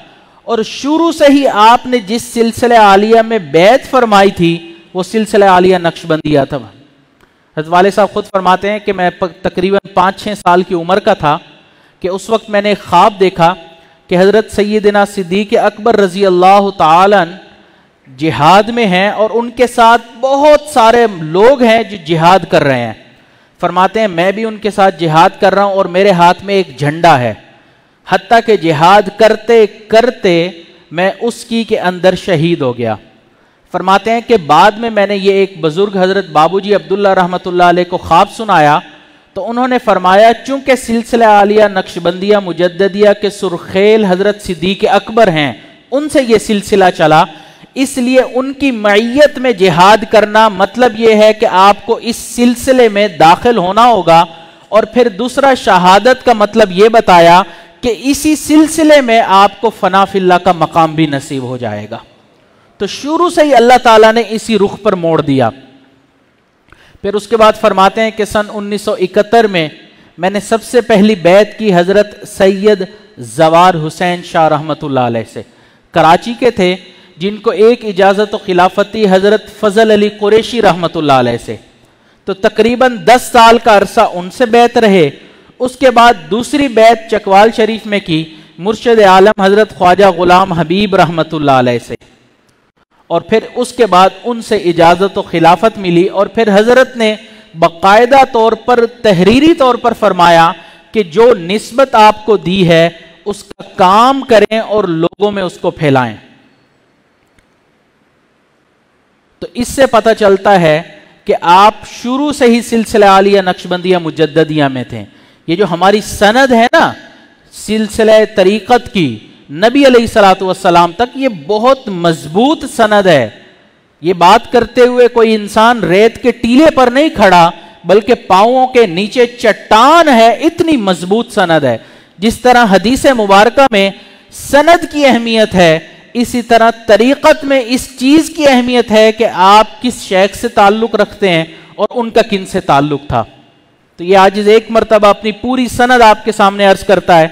اور شروع سے ہی آپ نے جس سلسلہ عالیہ میں بیعت فرمائی تھی وہ سلسلہ عالیہ نقشبندیہ تھا۔ حضرت والد صاحب خود فرماتے ہیں کہ میں تقریباً 5-6 سال کی عمر کا تھا کہ اس وقت میں نے خواب دیکھا کہ حضرت سیدنا صدیق اکبر رضی اللہ تعالی جہاد میں ہیں، اور ان کے ساتھ بہت سارے لوگ ہیں جو جہاد کر رہے ہیں۔ فرماتے ہیں میں بھی ان کے ساتھ جہاد کر رہا ہوں اور میرے ہاتھ میں ایک جھنڈا ہے، حتیٰ کہ جہاد کرتے کرتے میں اس کی کے اندر شہید ہو گیا۔ فرماتے ہیں کہ بعد میں نے یہ ایک بزرگ حضرت بابو جی عبداللہ رحمت اللہ علیہ کو خواب سنایا، تو انہوں نے فرمایا چونکہ سلسلہ عالیہ نقشبندیہ مجددیہ کے سرخیل حضرت صدیق اکبر ہیں، ان سے یہ سلسلہ چلا، اس لیے ان کی معیت میں جہاد کرنا مطلب یہ ہے کہ آپ کو اس سلسلے میں داخل ہونا ہوگا. اور پھر دوسرا شہادت کا مطلب یہ بتایا کہ اسی سلسلے میں آپ کو فنا فی اللہ کا مقام بھی نصیب ہو جائے گا. تو شروع سے ہی اللہ تعالیٰ نے اسی رخ پر موڑ دیا. پھر اس کے بعد فرماتے ہیں کہ سن 1971 میں نے سب سے پہلی بیعت کی حضرت سید زوار حسین شاہ رحمۃ اللہ علیہ سے. کراچی کے تھے جن کو ایک اجازت و خلافتی حضرت فضل علی قریشی رحمۃ اللہ علیہ سے. تو تقریباً 10 سال کا عرصہ ان سے بیعت رہے. اس کے بعد دوسری بیعت چکوال شریف میں کی مرشد عالم حضرت خواجہ غلام حبیب رحمۃ اللہ علیہ سے. اور پھر اس کے بعد ان سے اجازت و خلافت ملی. اور پھر حضرت نے باقاعدہ طور پر تحریری طور پر فرمایا کہ جو نسبت آپ کو دی ہے اس کا کام کریں اور لوگوں میں اس کو پھیلائیں. تو اس سے پتہ چلتا ہے کہ آپ شروع سے ہی سلسلہ عالیہ نقشبندیہ مجددیہ میں تھے. یہ جو ہماری سند ہے نا سلسلہ طریقت کی نبی علیہ الصلوۃ والسلام تک، یہ بہت مضبوط سند ہے. یہ بات کرتے ہوئے کوئی انسان ریت کے ٹیلے پر نہیں کھڑا بلکہ پاؤں کے نیچے چٹان ہے. اتنی مضبوط سند ہے. جس طرح حدیث مبارکہ میں سند کی اہمیت ہے اسی طرح طریقت میں اس چیز کی اہمیت ہے کہ آپ کس شیخ سے تعلق رکھتے ہیں اور ان کا کن سے تعلق تھا. تو یہ عاجز ایک مرتبہ اپنی پوری سند آپ کے سامنے عرض کرتا ہے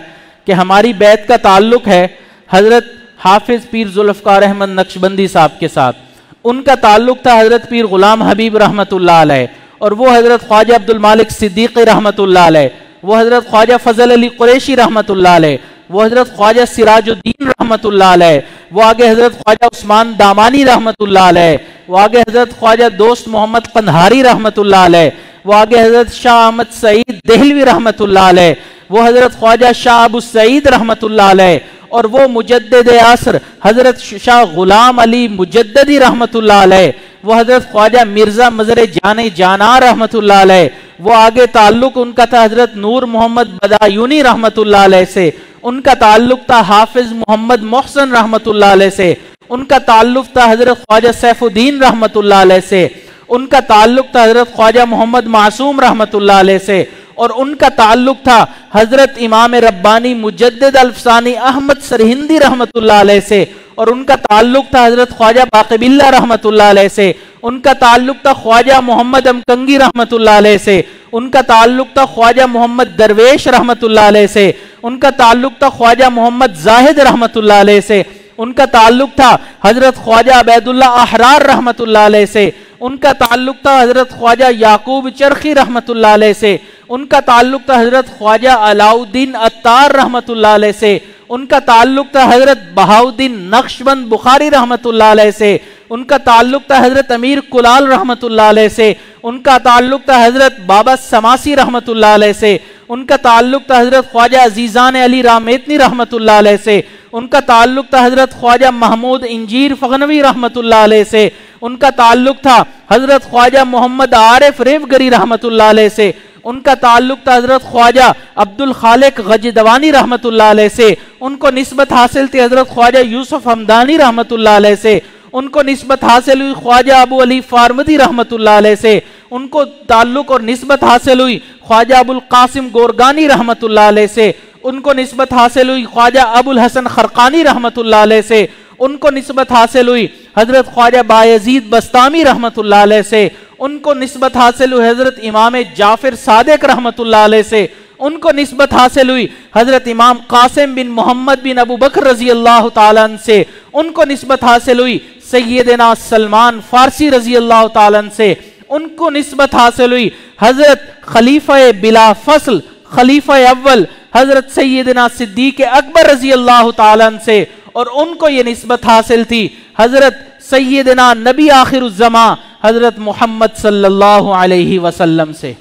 کہ ہماری بیعت کا تعلق ہے حضرت حافظ پیر ذوالفقار احمد نقشبندی صاحب کے ساتھ. ان کا تعلق تھا حضرت پیر غلام حبیب رحمۃ اللہ علیہ، اور وہ حضرت خواجہ عبد المالک صدیقی رحمۃ اللہ علیہ، وہ حضرت خواجہ فضل علی قریشی رحمۃ اللہ علیہ، وہ حضرت خواجہ سراج الدین رحمۃ اللہ علیہ، وہ آگے حضرت خواجہ عثمان دامانی رحمۃ اللہ علیہ، وہ آگے حضرت خواجہ دوست محمد قندھاری رحمۃ اللہ علیہ، وہ آگے حضرت شاہ احمد سعید دہلوی رحمۃ اللہ علیہ، وہ حضرت خواجہ شاہ ابو سعید رحمۃ اللہ علیہ، اور وہ مجدد عصر حضرت شاہ غلام علی مجددی رحمۃ اللہ علیہ، وہ حضرت خواجہ مرزا مظہر جان جانا رحمۃ اللہ علیہ. وہ آگے تعلق ان کا تھا حضرت نور محمد بدایونی رحمۃ اللہ علیہ سے. ان کا تعلق تھا حافظ محمد محسن رحمۃ اللہ علیہ سے. ان کا تعلق تھا حضرت خواجہ سیف الدین رحمۃ اللہ علیہ سے. ان کا تعلق تھا حضرت خواجہ محمد معصوم رحمۃ اللہ علیہ سے. اور ان کا تعلق تھا حضرت امام ربانی مجدد الفسانی احمد سرہندی رحمۃ اللہ علیہ سے. اور ان کا تعلق تھا حضرت خواجہ باقی باللہ رحمۃ اللہ علیہ سے. ان کا تعلق تھا خواجہ محمد امکنگی رحمۃ اللہ علیہ سے. ان کا تعلق تھا خواجہ محمد درویش رحمۃ اللہ علیہ سے. ان کا تعلق تھا خواجہ محمد زاہد رحمۃ اللہ علیہ سے. ان کا تعلق تھا حضرت خواجہ عبید اللہ احرار رحمۃ اللہ علیہ سے. ان کا تعلق تھا حضرت خواجہ یعقوب چرخی رحمۃ اللہ علیہ سے. ان کا تعلق تھا حضرت خواجہ علاؤالدین عطار رحمۃ اللہ علیہ سے. ان کا تعلق تھا حضرت بہاؤالدین نقشبند بخاری رحمۃ اللہ علیہ سے. ان کا تعلق تھا حضرت امیر کلال رحمۃ اللہ علیہ سے. ان کا تعلق تھا حضرت بابا سماسی رحمۃ اللہ علیہ سے. ان کا تعلق تھا حضرت خواجہ عزیزان علی رامیتنی رحمۃ اللہ علیہ سے. ان کا تعلق تھا حضرت خواجہ محمود انجیر فغنوی رحمۃ اللہ علیہ سے. ان کا تعلق تھا حضرت خواجہ محمد عارف ریوگری رحمۃ اللہ علیہ سے. ان کا تعلق تھا حضرت خواجہ عبد الخالق غجدوانی رحمۃ اللہ علیہ سے. ان کو نسبت حاصل تھی حضرت خواجہ یوسف حمدانی رحمۃ اللہ علیہ سے. ان کو نسبت حاصل ہوئی خواجہ ابو علی فارمدی رحمۃ اللہ علیہ سے. ان کو تعلق اور نسبت حاصل ہوئی خواجہ ابو القاسم گورگانی رحمۃ اللہ علیہ سے. ان کو نسبت حاصل ہوئی خواجہ ابو الحسن خرقانی رحمۃ اللہ علیہ سے. ان کو نسبت حاصل ہوئی حضرت خواجہ بایزید بستامی رحمۃ اللہ علیہ سے. ان کو نسبت حاصل ہوئی حضرت امام جعفر صادق رحمۃ اللہ علیہ سے. ان کو نسبت حاصل ہوئی حضرت امام قاسم بن محمد بن ابو بکر رضی اللہ تعالیٰ عنہ سے. ان کو نسبت حاصل ہوئی سیدنا سلمان فارسی رضی اللہ تعالیٰ عنہ سے. ان کو نسبت حاصل ہوئی حضرت خلیفہ بلا فصل خلیفہ اول حضرت سیدنا صدیق اکبر رضی اللہ تعالیٰ عنہ سے. اور ان کو یہ نسبت حاصل تھی حضرت سیدنا نبی آخر الزمان حضرت محمد صلی اللہ علیہ وسلم سے.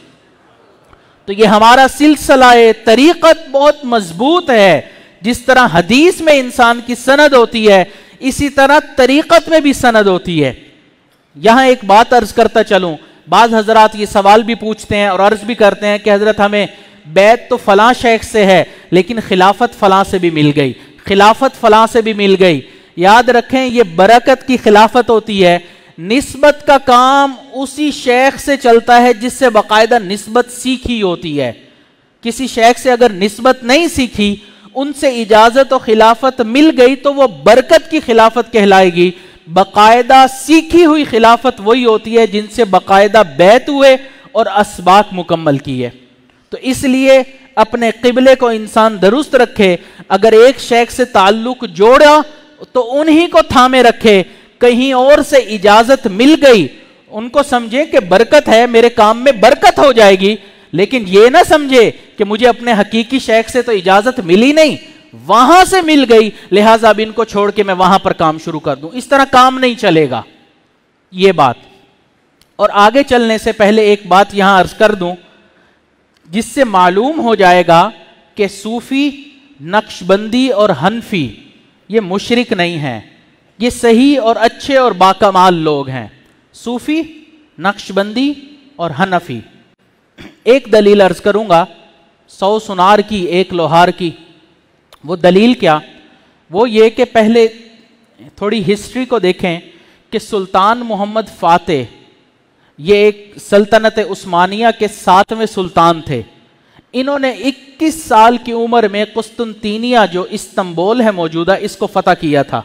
تو یہ ہمارا سلسلہ طریقت بہت مضبوط ہے. جس طرح حدیث میں انسان کی سند ہوتی ہے اسی طرح طریقت میں بھی سند ہوتی ہے. یہاں ایک بات عرض کرتا چلوں. بعض حضرات یہ سوال بھی پوچھتے ہیں اور عرض بھی کرتے ہیں کہ حضرت ہمیں بیعت تو فلاں شیخ سے ہے لیکن خلافت فلاں سے بھی مل گئی، خلافت فلاں سے بھی مل گئی. یاد رکھیں یہ برکت کی خلافت ہوتی ہے. نسبت کا کام اسی شیخ سے چلتا ہے جس سے باقاعدہ نسبت سیکھی ہوتی ہے. کسی شیخ سے اگر نسبت نہیں سیکھی، ان سے اجازت و خلافت مل گئی تو وہ برکت کی خلافت کہلائے گی. باقاعدہ سیکھی ہوئی خلافت وہی ہوتی ہے جن سے باقاعدہ بیعت ہوئے اور اسباق مکمل کیے. تو اس لیے اپنے قبلے کو انسان درست رکھے. اگر ایک شیخ سے تعلق جوڑا تو انہی کو تھامے رکھے. کہیں اور سے اجازت مل گئی ان کو سمجھے کہ برکت ہے، میرے کام میں برکت ہو جائے گی، لیکن یہ نہ سمجھے کہ مجھے اپنے حقیقی شیخ سے تو اجازت ملی نہیں، وہاں سے مل گئی لہٰذا اب ان کو چھوڑ کے میں وہاں پر کام شروع کر دوں. اس طرح کام نہیں چلے گا. یہ بات. اور آگے چلنے سے پہلے ایک بات یہاں عرض کر دوں جس سے معلوم ہو جائے گا کہ صوفی، نقشبندی اور حنفی یہ مشرک نہیں ہیں، یہ صحیح اور اچھے اور باکمال لوگ ہیں. صوفی، نقشبندی اور حنفی. ایک دلیل عرض کروں گا، 100 سنار کی 1 لوہار کی. وہ دلیل کیا؟ وہ یہ کہ پہلے تھوڑی ہسٹری کو دیکھیں کہ سلطان محمد فاتح یہ ایک سلطنت عثمانیہ کے 7ویں سلطان تھے. انہوں نے 21 سال کی عمر میں قسطنطینیہ جو استنبول ہے موجودہ، اس کو فتح کیا تھا.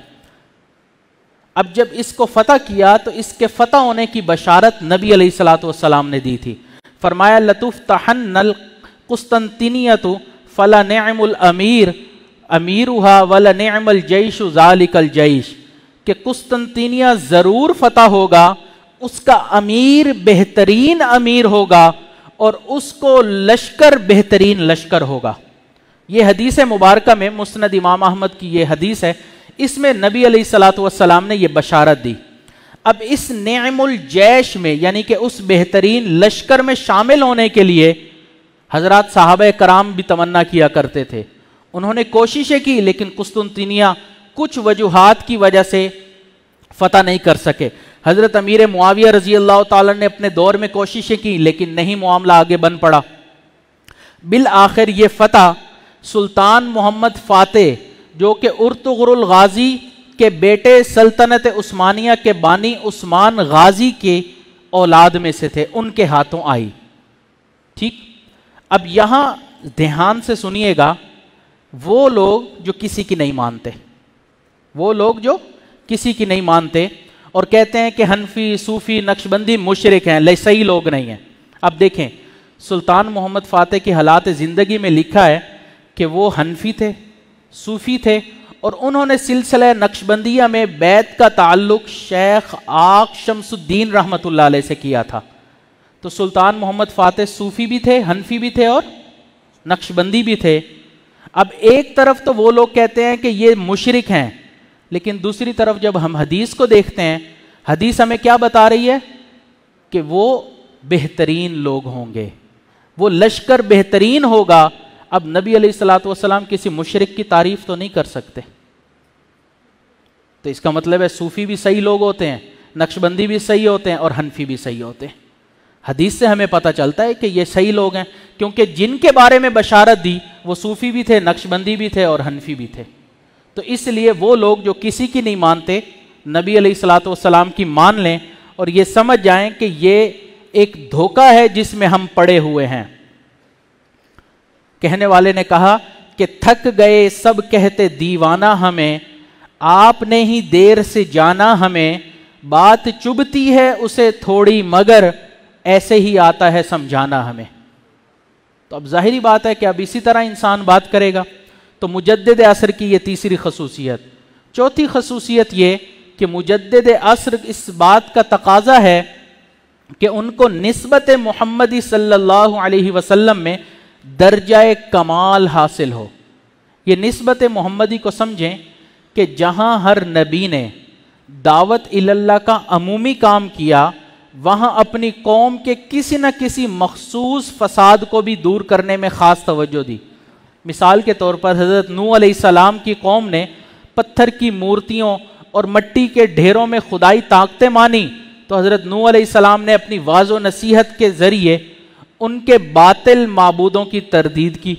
اب جب اس کو فتح کیا تو اس کے فتح ہونے کی بشارت نبی علیہ الصلوۃ والسلام نے دی تھی. فرمایا لَتُفْتَحَنَّ الْقُسْطَنطِینِیَّةُ فَلَنِعْمُ الْأَمِيرُ أَمِيرُهَا وَلَنِعْمَ الْجَيْشُ ذَلِكَ الْجَيْشُ کہ قسطنطینیہ ضرور فتح ہوگا، اس کا امیر بہترین امیر ہوگا اور اس کو لشکر بہترین لشکر ہوگا. یہ حدیث مبارکہ میں مسند امام احمد کی یہ حدیث ہے، اس میں نبی علیہ الصلوۃ والسلام نے یہ بشارت دی. اب اس نعم الجیش میں یعنی کہ اس بہترین لشکر میں شامل ہونے کے لیے حضرات صحابہ کرام بھی تمنا کیا کرتے تھے. انہوں نے کوششیں کی لیکن قسطنطینیہ کچھ وجوہات کی وجہ سے فتح نہیں کر سکے. حضرت امیر معاویہ رضی اللہ تعالیٰ نے اپنے دور میں کوششیں کی لیکن نہیں معاملہ آگے بن پڑا. بالآخر یہ فتح سلطان محمد فاتح جو کہ ارطغرل غازی کے بیٹے سلطنت عثمانیہ کے بانی عثمان غازی کے اولاد میں سے تھے، ان کے ہاتھوں آئی. ٹھیک. اب یہاں دھیان سے سنیے گا، وہ لوگ جو کسی کی نہیں مانتے، وہ لوگ جو کسی کی نہیں مانتے اور کہتے ہیں کہ حنفی، صوفی، نقشبندی مشرک ہیں، صحیح لوگ نہیں ہیں. اب دیکھیں سلطان محمد فاتح کی حالات زندگی میں لکھا ہے کہ وہ حنفی تھے، صوفی تھے اور انہوں نے سلسلہ نقشبندیہ میں بیعت کا تعلق شیخ آق شمس الدین رحمۃ اللہ علیہ سے کیا تھا. تو سلطان محمد فاتح صوفی بھی تھے، حنفی بھی تھے اور نقشبندی بھی تھے. اب ایک طرف تو وہ لوگ کہتے ہیں کہ یہ مشرک ہیں، لیکن دوسری طرف جب ہم حدیث کو دیکھتے ہیں، حدیث ہمیں کیا بتا رہی ہے کہ وہ بہترین لوگ ہوں گے، وہ لشکر بہترین ہوگا. اب نبی علیہ الصلوۃ والسلام کسی مشرک کی تعریف تو نہیں کر سکتے. تو اس کا مطلب ہے صوفی بھی صحیح لوگ ہوتے ہیں، نقشبندی بھی صحیح ہوتے ہیں اور حنفی بھی صحیح ہوتے ہیں. حدیث سے ہمیں پتہ چلتا ہے کہ یہ صحیح لوگ ہیں کیونکہ جن کے بارے میں بشارت دی وہ صوفی بھی تھے، نقشبندی بھی تھے اور حنفی بھی تھے. تو اس لیے وہ لوگ جو کسی کی نہیں مانتے نبی علیہ الصلوۃ والسلام کی مان لیں اور یہ سمجھ جائیں کہ یہ ایک دھوکہ ہے جس میں ہم پڑے ہوئے ہیں. کہنے والے نے کہا کہ تھک گئے سب کہتے دیوانہ ہمیں، آپ نے ہی دیر سے جانا ہمیں، بات چبھتی ہے اسے تھوڑی مگر ایسے ہی آتا ہے سمجھانا ہمیں. تو اب ظاہری بات ہے کہ اب اسی طرح انسان بات کرے گا. تو مجدد عصر کی یہ تیسری خصوصیت. چوتھی خصوصیت یہ کہ مجدد عصر اس بات کا تقاضا ہے کہ ان کو نسبت محمدی صلی اللہ علیہ وسلم میں درجہ کمال حاصل ہو. یہ نسبت محمدی کو سمجھیں کہ جہاں ہر نبی نے دعوت اللہ کا عمومی کام کیا، وہاں اپنی قوم کے کسی نہ کسی مخصوص فساد کو بھی دور کرنے میں خاص توجہ دی. مثال کے طور پر حضرت نوح علیہ السلام کی قوم نے پتھر کی مورتیوں اور مٹی کے ڈھیروں میں خدائی طاقتیں مانی تو حضرت نوح علیہ السلام نے اپنی واعظ و نصیحت کے ذریعے ان کے باطل معبودوں کی تردید کی.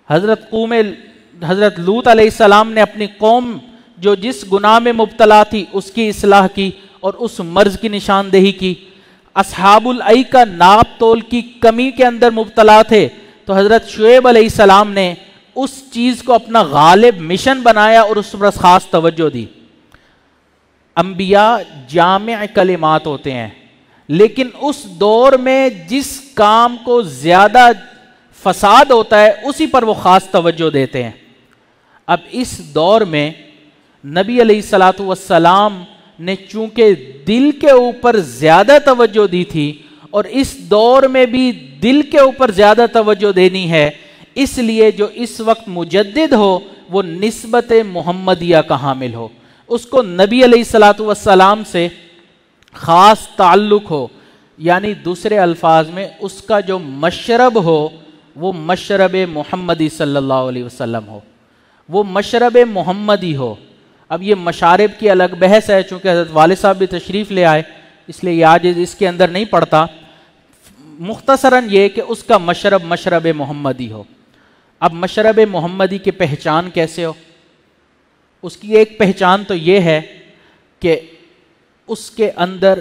حضرت لوط علیہ السلام نے اپنی قوم جو جس گناہ میں مبتلا تھی اس کی اصلاح کی اور اس مرض کی نشاندہی کی۔ اصحاب الایکہ ناپ تول کی کمی کے اندر مبتلا تھے، تو حضرت شعیب علیہ السلام نے اس چیز کو اپنا غالب مشن بنایا اور اس پر خاص توجہ دی۔ انبیاء جامع کلمات ہوتے ہیں، لیکن اس دور میں جس کام کو زیادہ فساد ہوتا ہے اسی پر وہ خاص توجہ دیتے ہیں۔ اب اس دور میں نبی علیہ الصلاۃ والسلام نے چونکہ دل کے اوپر زیادہ توجہ دی تھی، اور اس دور میں بھی دل کے اوپر زیادہ توجہ دینی ہے، اس لیے جو اس وقت مجدد ہو وہ نسبت محمدیہ کا حامل ہو، اس کو نبی علیہ الصلاۃ والسلام سے خاص تعلق ہو، یعنی دوسرے الفاظ میں اس کا جو مشرب ہو وہ مشرب محمدی صلی اللہ علیہ وسلم ہو، وہ مشرب محمدی ہو۔ اب یہ مشارب کی الگ بحث ہے، چونکہ حضرت والد صاحب بھی تشریف لے آئے اس لیے یہ آج اس کے اندر نہیں پڑتا، مختصراً یہ کہ اس کا مشرب مشرب محمدی ہو۔ اب مشرب محمدی کی پہچان کیسے ہو؟ اس کی ایک پہچان تو یہ ہے کہ اس کے اندر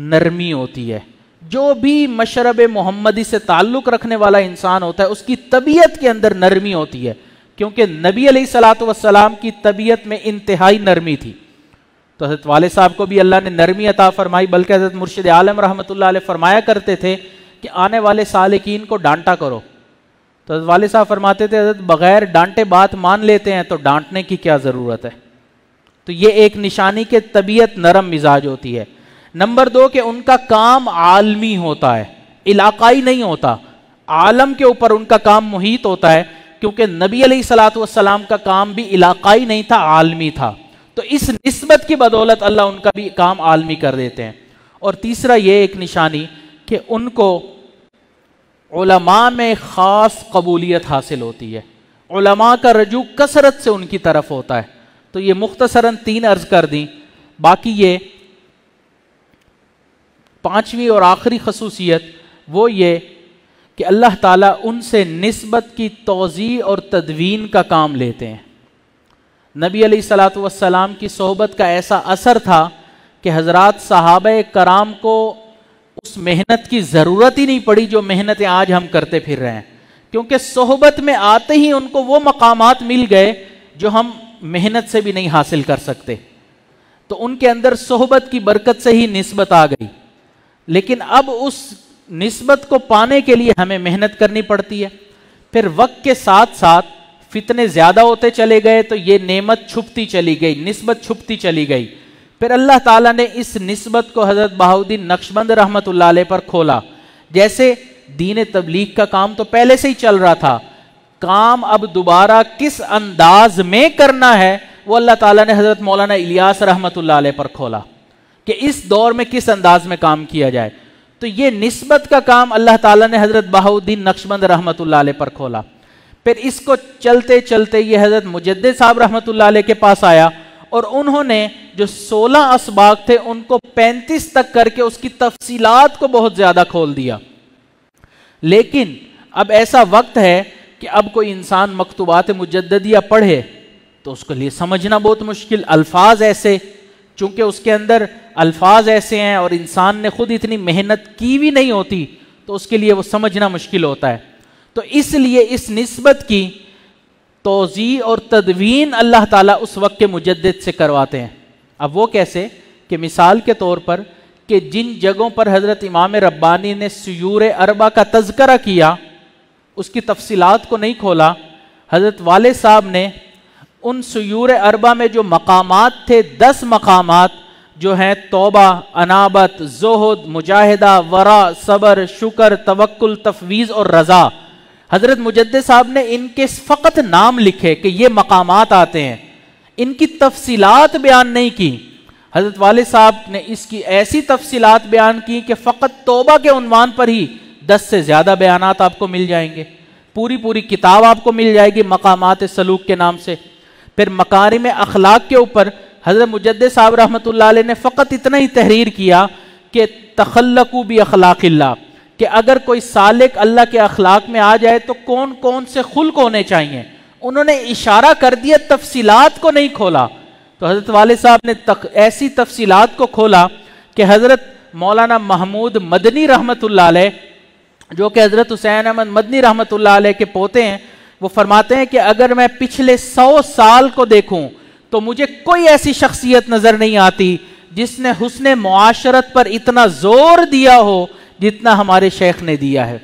نرمی ہوتی ہے۔ جو بھی مشرب محمدی سے تعلق رکھنے والا انسان ہوتا ہے اس کی طبیعت کے اندر نرمی ہوتی ہے، کیونکہ نبی علیہ الصلاۃ والسلام کی طبیعت میں انتہائی نرمی تھی۔ تو حضرت والد صاحب کو بھی اللہ نے نرمی عطا فرمائی، بلکہ حضرت مرشد عالم رحمۃ اللہ علیہ فرمایا کرتے تھے کہ آنے والے سالکین کو ڈانٹا کرو۔ تو حضرت والد صاحب فرماتے تھے حضرت بغیر ڈانٹے بات مان لیتے ہیں تو ڈانٹنے کی کیا ضرورت ہے۔ تو یہ ایک نشانی کہ طبیعت نرم مزاج ہوتی ہے۔ نمبر 2 کہ ان کا کام عالمی ہوتا ہے، علاقائی نہیں ہوتا، عالم کے اوپر ان کا کام محیط ہوتا ہے، کیونکہ نبی علیہ الصلاۃ والسلام کا کام بھی علاقائی نہیں تھا، عالمی تھا۔ تو اس نسبت کی بدولت اللہ ان کا بھی کام عالمی کر دیتے ہیں۔ اور تیسرا یہ ایک نشانی کہ ان کو علماء میں خاص قبولیت حاصل ہوتی ہے، علماء کا رجوع کثرت سے ان کی طرف ہوتا ہے۔ تو یہ مختصراً 3 عرض کر دیں، باقی یہ 5ویں اور آخری خصوصیت وہ یہ کہ اللہ تعالیٰ ان سے نسبت کی توضیح اور تدوین کا کام لیتے ہیں۔ نبی علیہ الصلاۃ والسلام کی صحبت کا ایسا اثر تھا کہ حضرات صحابہ کرام کو اس محنت کی ضرورت ہی نہیں پڑی جو محنتیں آج ہم کرتے پھر رہے ہیں، کیونکہ صحبت میں آتے ہی ان کو وہ مقامات مل گئے جو ہم محنت سے بھی نہیں حاصل کر سکتے۔ تو ان کے اندر صحبت کی برکت سے ہی نسبت آ گئی، لیکن اب اس نسبت کو پانے کے لیے ہمیں محنت کرنی پڑتی ہے۔ پھر وقت کے ساتھ ساتھ فتنے زیادہ ہوتے چلے گئے تو یہ نعمت چھپتی چلی گئی، نسبت چھپتی چلی گئی۔ پھر اللہ تعالیٰ نے اس نسبت کو حضرت بہاؤالدین نقشبند رحمۃ اللہ علیہ پر کھولا۔ جیسے دین تبلیغ کا کام تو پہلے سے ہی چل رہا تھا، کام اب دوبارہ کس انداز میں کرنا ہے وہ اللہ تعالیٰ نے حضرت مولانا الیاس رحمۃ اللہ علیہ پر کھولا کہ اس دور میں کس انداز میں کام کیا جائے۔ تو یہ نسبت کا کام اللہ تعالیٰ نے حضرت بہاؤالدین نقشبند رحمۃ اللہ علیہ پر کھولا۔ پھر اس کو چلتے چلتے یہ حضرت مجدد صاحب رحمۃ اللہ علیہ کے پاس آیا، اور انہوں نے جو 16 اسباق تھے ان کو 35 تک کر کے اس کی تفصیلات کو بہت زیادہ کھول دیا۔ لیکن اب ایسا وقت ہے کہ اب کوئی انسان مکتوبات مجددیہ پڑھے تو اس کے لیے سمجھنا بہت مشکل، الفاظ ایسے، چونکہ اس کے اندر الفاظ ایسے ہیں اور انسان نے خود اتنی محنت کی بھی نہیں ہوتی تو اس کے لیے وہ سمجھنا مشکل ہوتا ہے۔ تو اس لیے اس نسبت کی توضیح اور تدوین اللہ تعالیٰ اس وقت کے مجدد سے کرواتے ہیں۔ اب وہ کیسے کہ مثال کے طور پر کہ جن جگہوں پر حضرت امام ربانی نے سیور اربع کا تذکرہ کیا اس کی تفصیلات کو نہیں کھولا، حضرت والد صاحب نے ان سیور اربع میں جو مقامات تھے 10 مقامات جو ہیں توبہ، انابت، زہد، مجاہدہ، ورع، صبر، شکر، توکل، تفویض اور رضا، حضرت مجدد صاحب نے ان کے فقط نام لکھے کہ یہ مقامات آتے ہیں، ان کی تفصیلات بیان نہیں کی۔ حضرت والد صاحب نے اس کی ایسی تفصیلات بیان کی کہ فقط توبہ کے عنوان پر ہی 10 سے زیادہ بیانات آپ کو مل جائیں گے، پوری کتاب آپ کو مل جائے گی مقامات سلوک کے نام سے۔ پھر مکارم اخلاق کے اوپر حضرت مجدد صاحب رحمۃ اللہ علیہ نے فقط اتنا ہی تحریر کیا کہ تخلقوا باخلاق اللہ، کہ اگر کوئی سالک اللہ کے اخلاق میں آ جائے تو کون کون سے خلق ہونے چاہیے، انہوں نے اشارہ کر دیا، تفصیلات کو نہیں کھولا. تو حضرت والد صاحب نے ایسی تفصیلات کو کھولا کہ حضرت مولانا محمود مدنی رحمت اللہ علیہ، جو کہ حضرت حسین احمد مدنی رحمت اللہ علیہ کے پوتے ہیں، وہ فرماتے ہیں کہ اگر میں پچھلے 100 سال کو دیکھوں تو مجھے کوئی ایسی شخصیت نظر نہیں آتی جس نے حسن معاشرت پر اتنا زور دیا ہو جتنا ہمارے شیخ نے دیا ہے.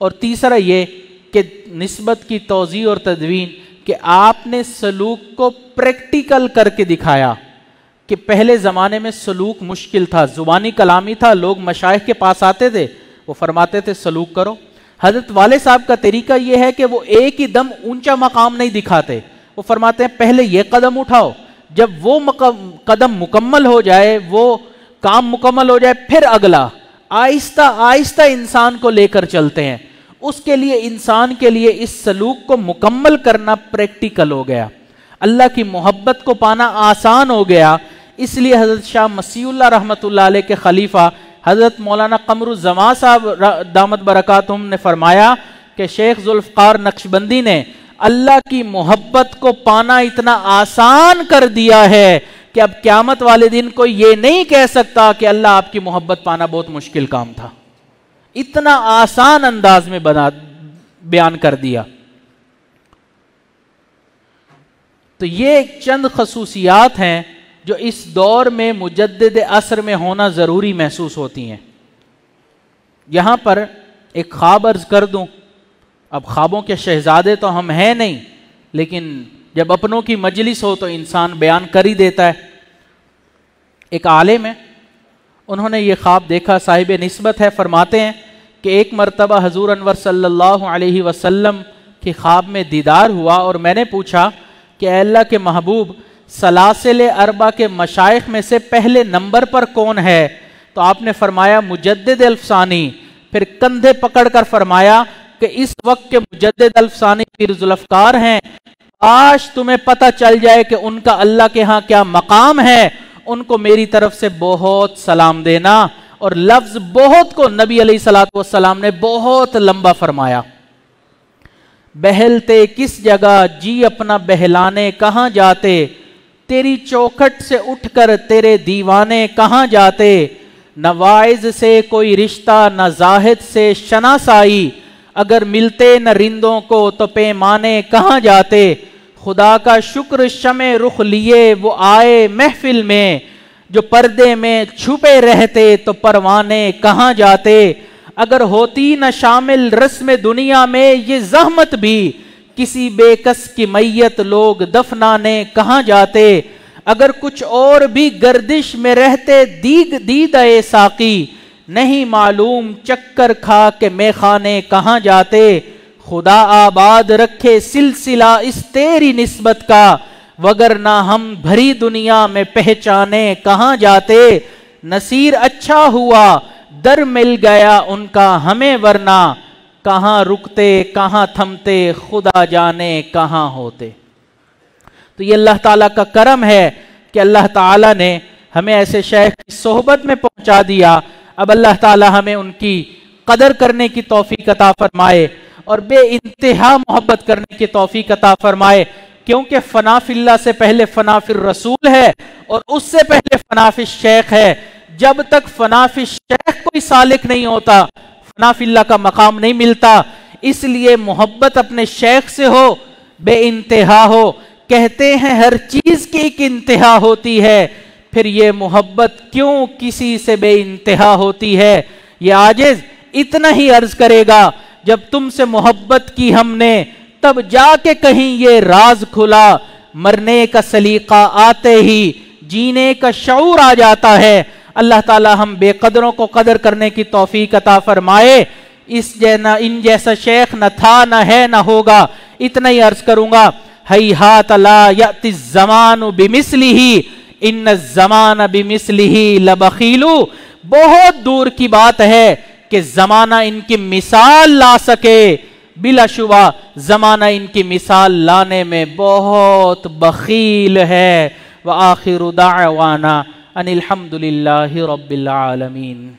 اور تیسرا یہ کہ نسبت کی توضیح اور تدوین، کہ آپ نے سلوک کو پریکٹیکل کر کے دکھایا کہ پہلے زمانے میں سلوک مشکل تھا، زبانی کلامی تھا، لوگ مشائخ کے پاس آتے تھے، وہ فرماتے تھے سلوک کرو. حضرت والد صاحب کا طریقہ یہ ہے کہ وہ ایک ہی دم اونچا مقام نہیں دکھاتے، وہ فرماتے ہیں پہلے یہ قدم اٹھاؤ، جب وہ قدم مکمل ہو جائے، وہ کام مکمل ہو جائے، پھر اگلا. آہستہ آہستہ انسان کو لے کر چلتے ہیں. اس کے لیے انسان کے لیے اس سلوک کو مکمل کرنا پریکٹیکل ہو گیا. اللہ کی محبت کو پانا آسان ہو گیا. اس لیے حضرت شاہ مسیح اللہ رحمۃ اللہ علیہ کے خلیفہ حضرت مولانا قمر الزمان صاحب دامت برکاتہم نے فرمایا کہ شیخ ذوالفقار نقشبندی نے اللہ کی محبت کو پانا اتنا آسان کر دیا ہے کہ اب قیامت والے دن کوئی یہ نہیں کہہ سکتا کہ اللہ آپ کی محبت پانا بہت مشکل کام تھا. اتنا آسان انداز میں بیان کر دیا. تو یہ چند خصوصیات ہیں جو اس دور میں مجدد عصر میں ہونا ضروری محسوس ہوتی ہیں. یہاں پر ایک خواب عرض کر دوں. اب خوابوں کے شہزادے تو ہم ہیں نہیں، لیکن جب اپنوں کی مجلس ہو تو انسان بیان کر ہی دیتا ہے. ایک عالم ہے، انہوں نے یہ خواب دیکھا، صاحب نسبت ہے، فرماتے ہیں کہ ایک مرتبہ حضور انور صلی اللہ علیہ وسلم کے خواب میں دیدار ہوا اور میں نے پوچھا کہ اے اللہ کے محبوب، سلاسل اربع کے مشائخ میں سے پہلے نمبر پر کون ہے؟ تو آپ نے فرمایا مجدد الفسانی. پھر کندھے پکڑ کر فرمایا کہ اس وقت کے مجدد الفسانی پیر ذوالفقار ہیں. آج تمہیں پتہ چل جائے کہ ان کا اللہ کے ہاں کیا مقام ہے. ان کو میری طرف سے بہت سلام دینا. اور لفظ بہت کو نبی علیہ الصلوۃ والسلام نے بہت لمبا فرمایا. بہلتے کس جگہ جی اپنا بہلانے کہاں جاتے، تیری چوکھٹ سے اٹھ کر تیرے دیوانے کہاں جاتے. نہ واعظ سے کوئی رشتہ نہ زاہد سے شناسائی، اگر ملتے نہ رندوں کو تو پیمانے کہاں جاتے. خدا کا شکر شمع رخ لیے وہ آئے محفل میں، جو پردے میں چھپے رہتے تو پروانے کہاں جاتے. اگر ہوتی نہ شامل رسم دنیا میں یہ زحمت بھی، کسی بے کس کی میت لوگ دفنانے کہاں جاتے. اگر کچھ اور بھی گردش میں رہتے دیدہ ساقی، نہیں معلوم چکر کھا کے میخانے کہاں جاتے. خدا آباد رکھے سلسلہ اس تیری نسبت کا، وگرنہ ہم بھری دنیا میں پہچانے کہاں جاتے. نصیر اچھا ہوا در مل گیا ان کا ہمیں، ورنہ کہاں رکتے کہاں تھمتے خدا جانے کہاں ہوتے. تو یہ اللہ تعالیٰ کا کرم ہے کہ اللہ تعالیٰ نے ہمیں ایسے شیخ کی صحبت میں پہنچا دیا. اب اللہ تعالیٰ ہمیں ان کی قدر کرنے کی توفیق عطا فرمائے اور بے انتہا محبت کرنے کی توفیق عطا فرمائے. کیونکہ فنا فی اللہ سے پہلے فنا فی الرسول ہے اور اس سے پہلے فنا فی الشیخ ہے. جب تک فنا فی الشیخ کوئی سالک نہیں ہوتا، فنا فی اللہ کا مقام نہیں ملتا. اس لیے محبت اپنے شیخ سے ہو، بے انتہا ہو. کہتے ہیں ہر چیز کی ایک انتہا ہوتی ہے، پھر یہ محبت کیوں کسی سے بے انتہا ہوتی ہے. یہ عاجز اتنا ہی عرض کرے گا، جب تم سے محبت کی ہم نے تب جا کے کہیں یہ راز کھلا. مرنے کا سلیقہ آتے ہی جینے کا شعور آ جاتا ہے. اللہ تعالی ہم بے قدروں کو قدر کرنے کی توفیق عطا فرمائے. ان جیسا شیخ نہ تھا نہ ہے نہ ہوگا. اتنا ہی عرض کروں گا، ہیہات لا یأتی الزمان بمثلہ ان الزمان بمثلہ لبخیل. بہت دور کی بات ہے کہ زمانہ ان کی مثال لا سکے. بلا شبہ زمانہ ان کی مثال لانے میں بہت بخیل ہے. وآخر دعوانا ان الحمد للہ رب العالمین.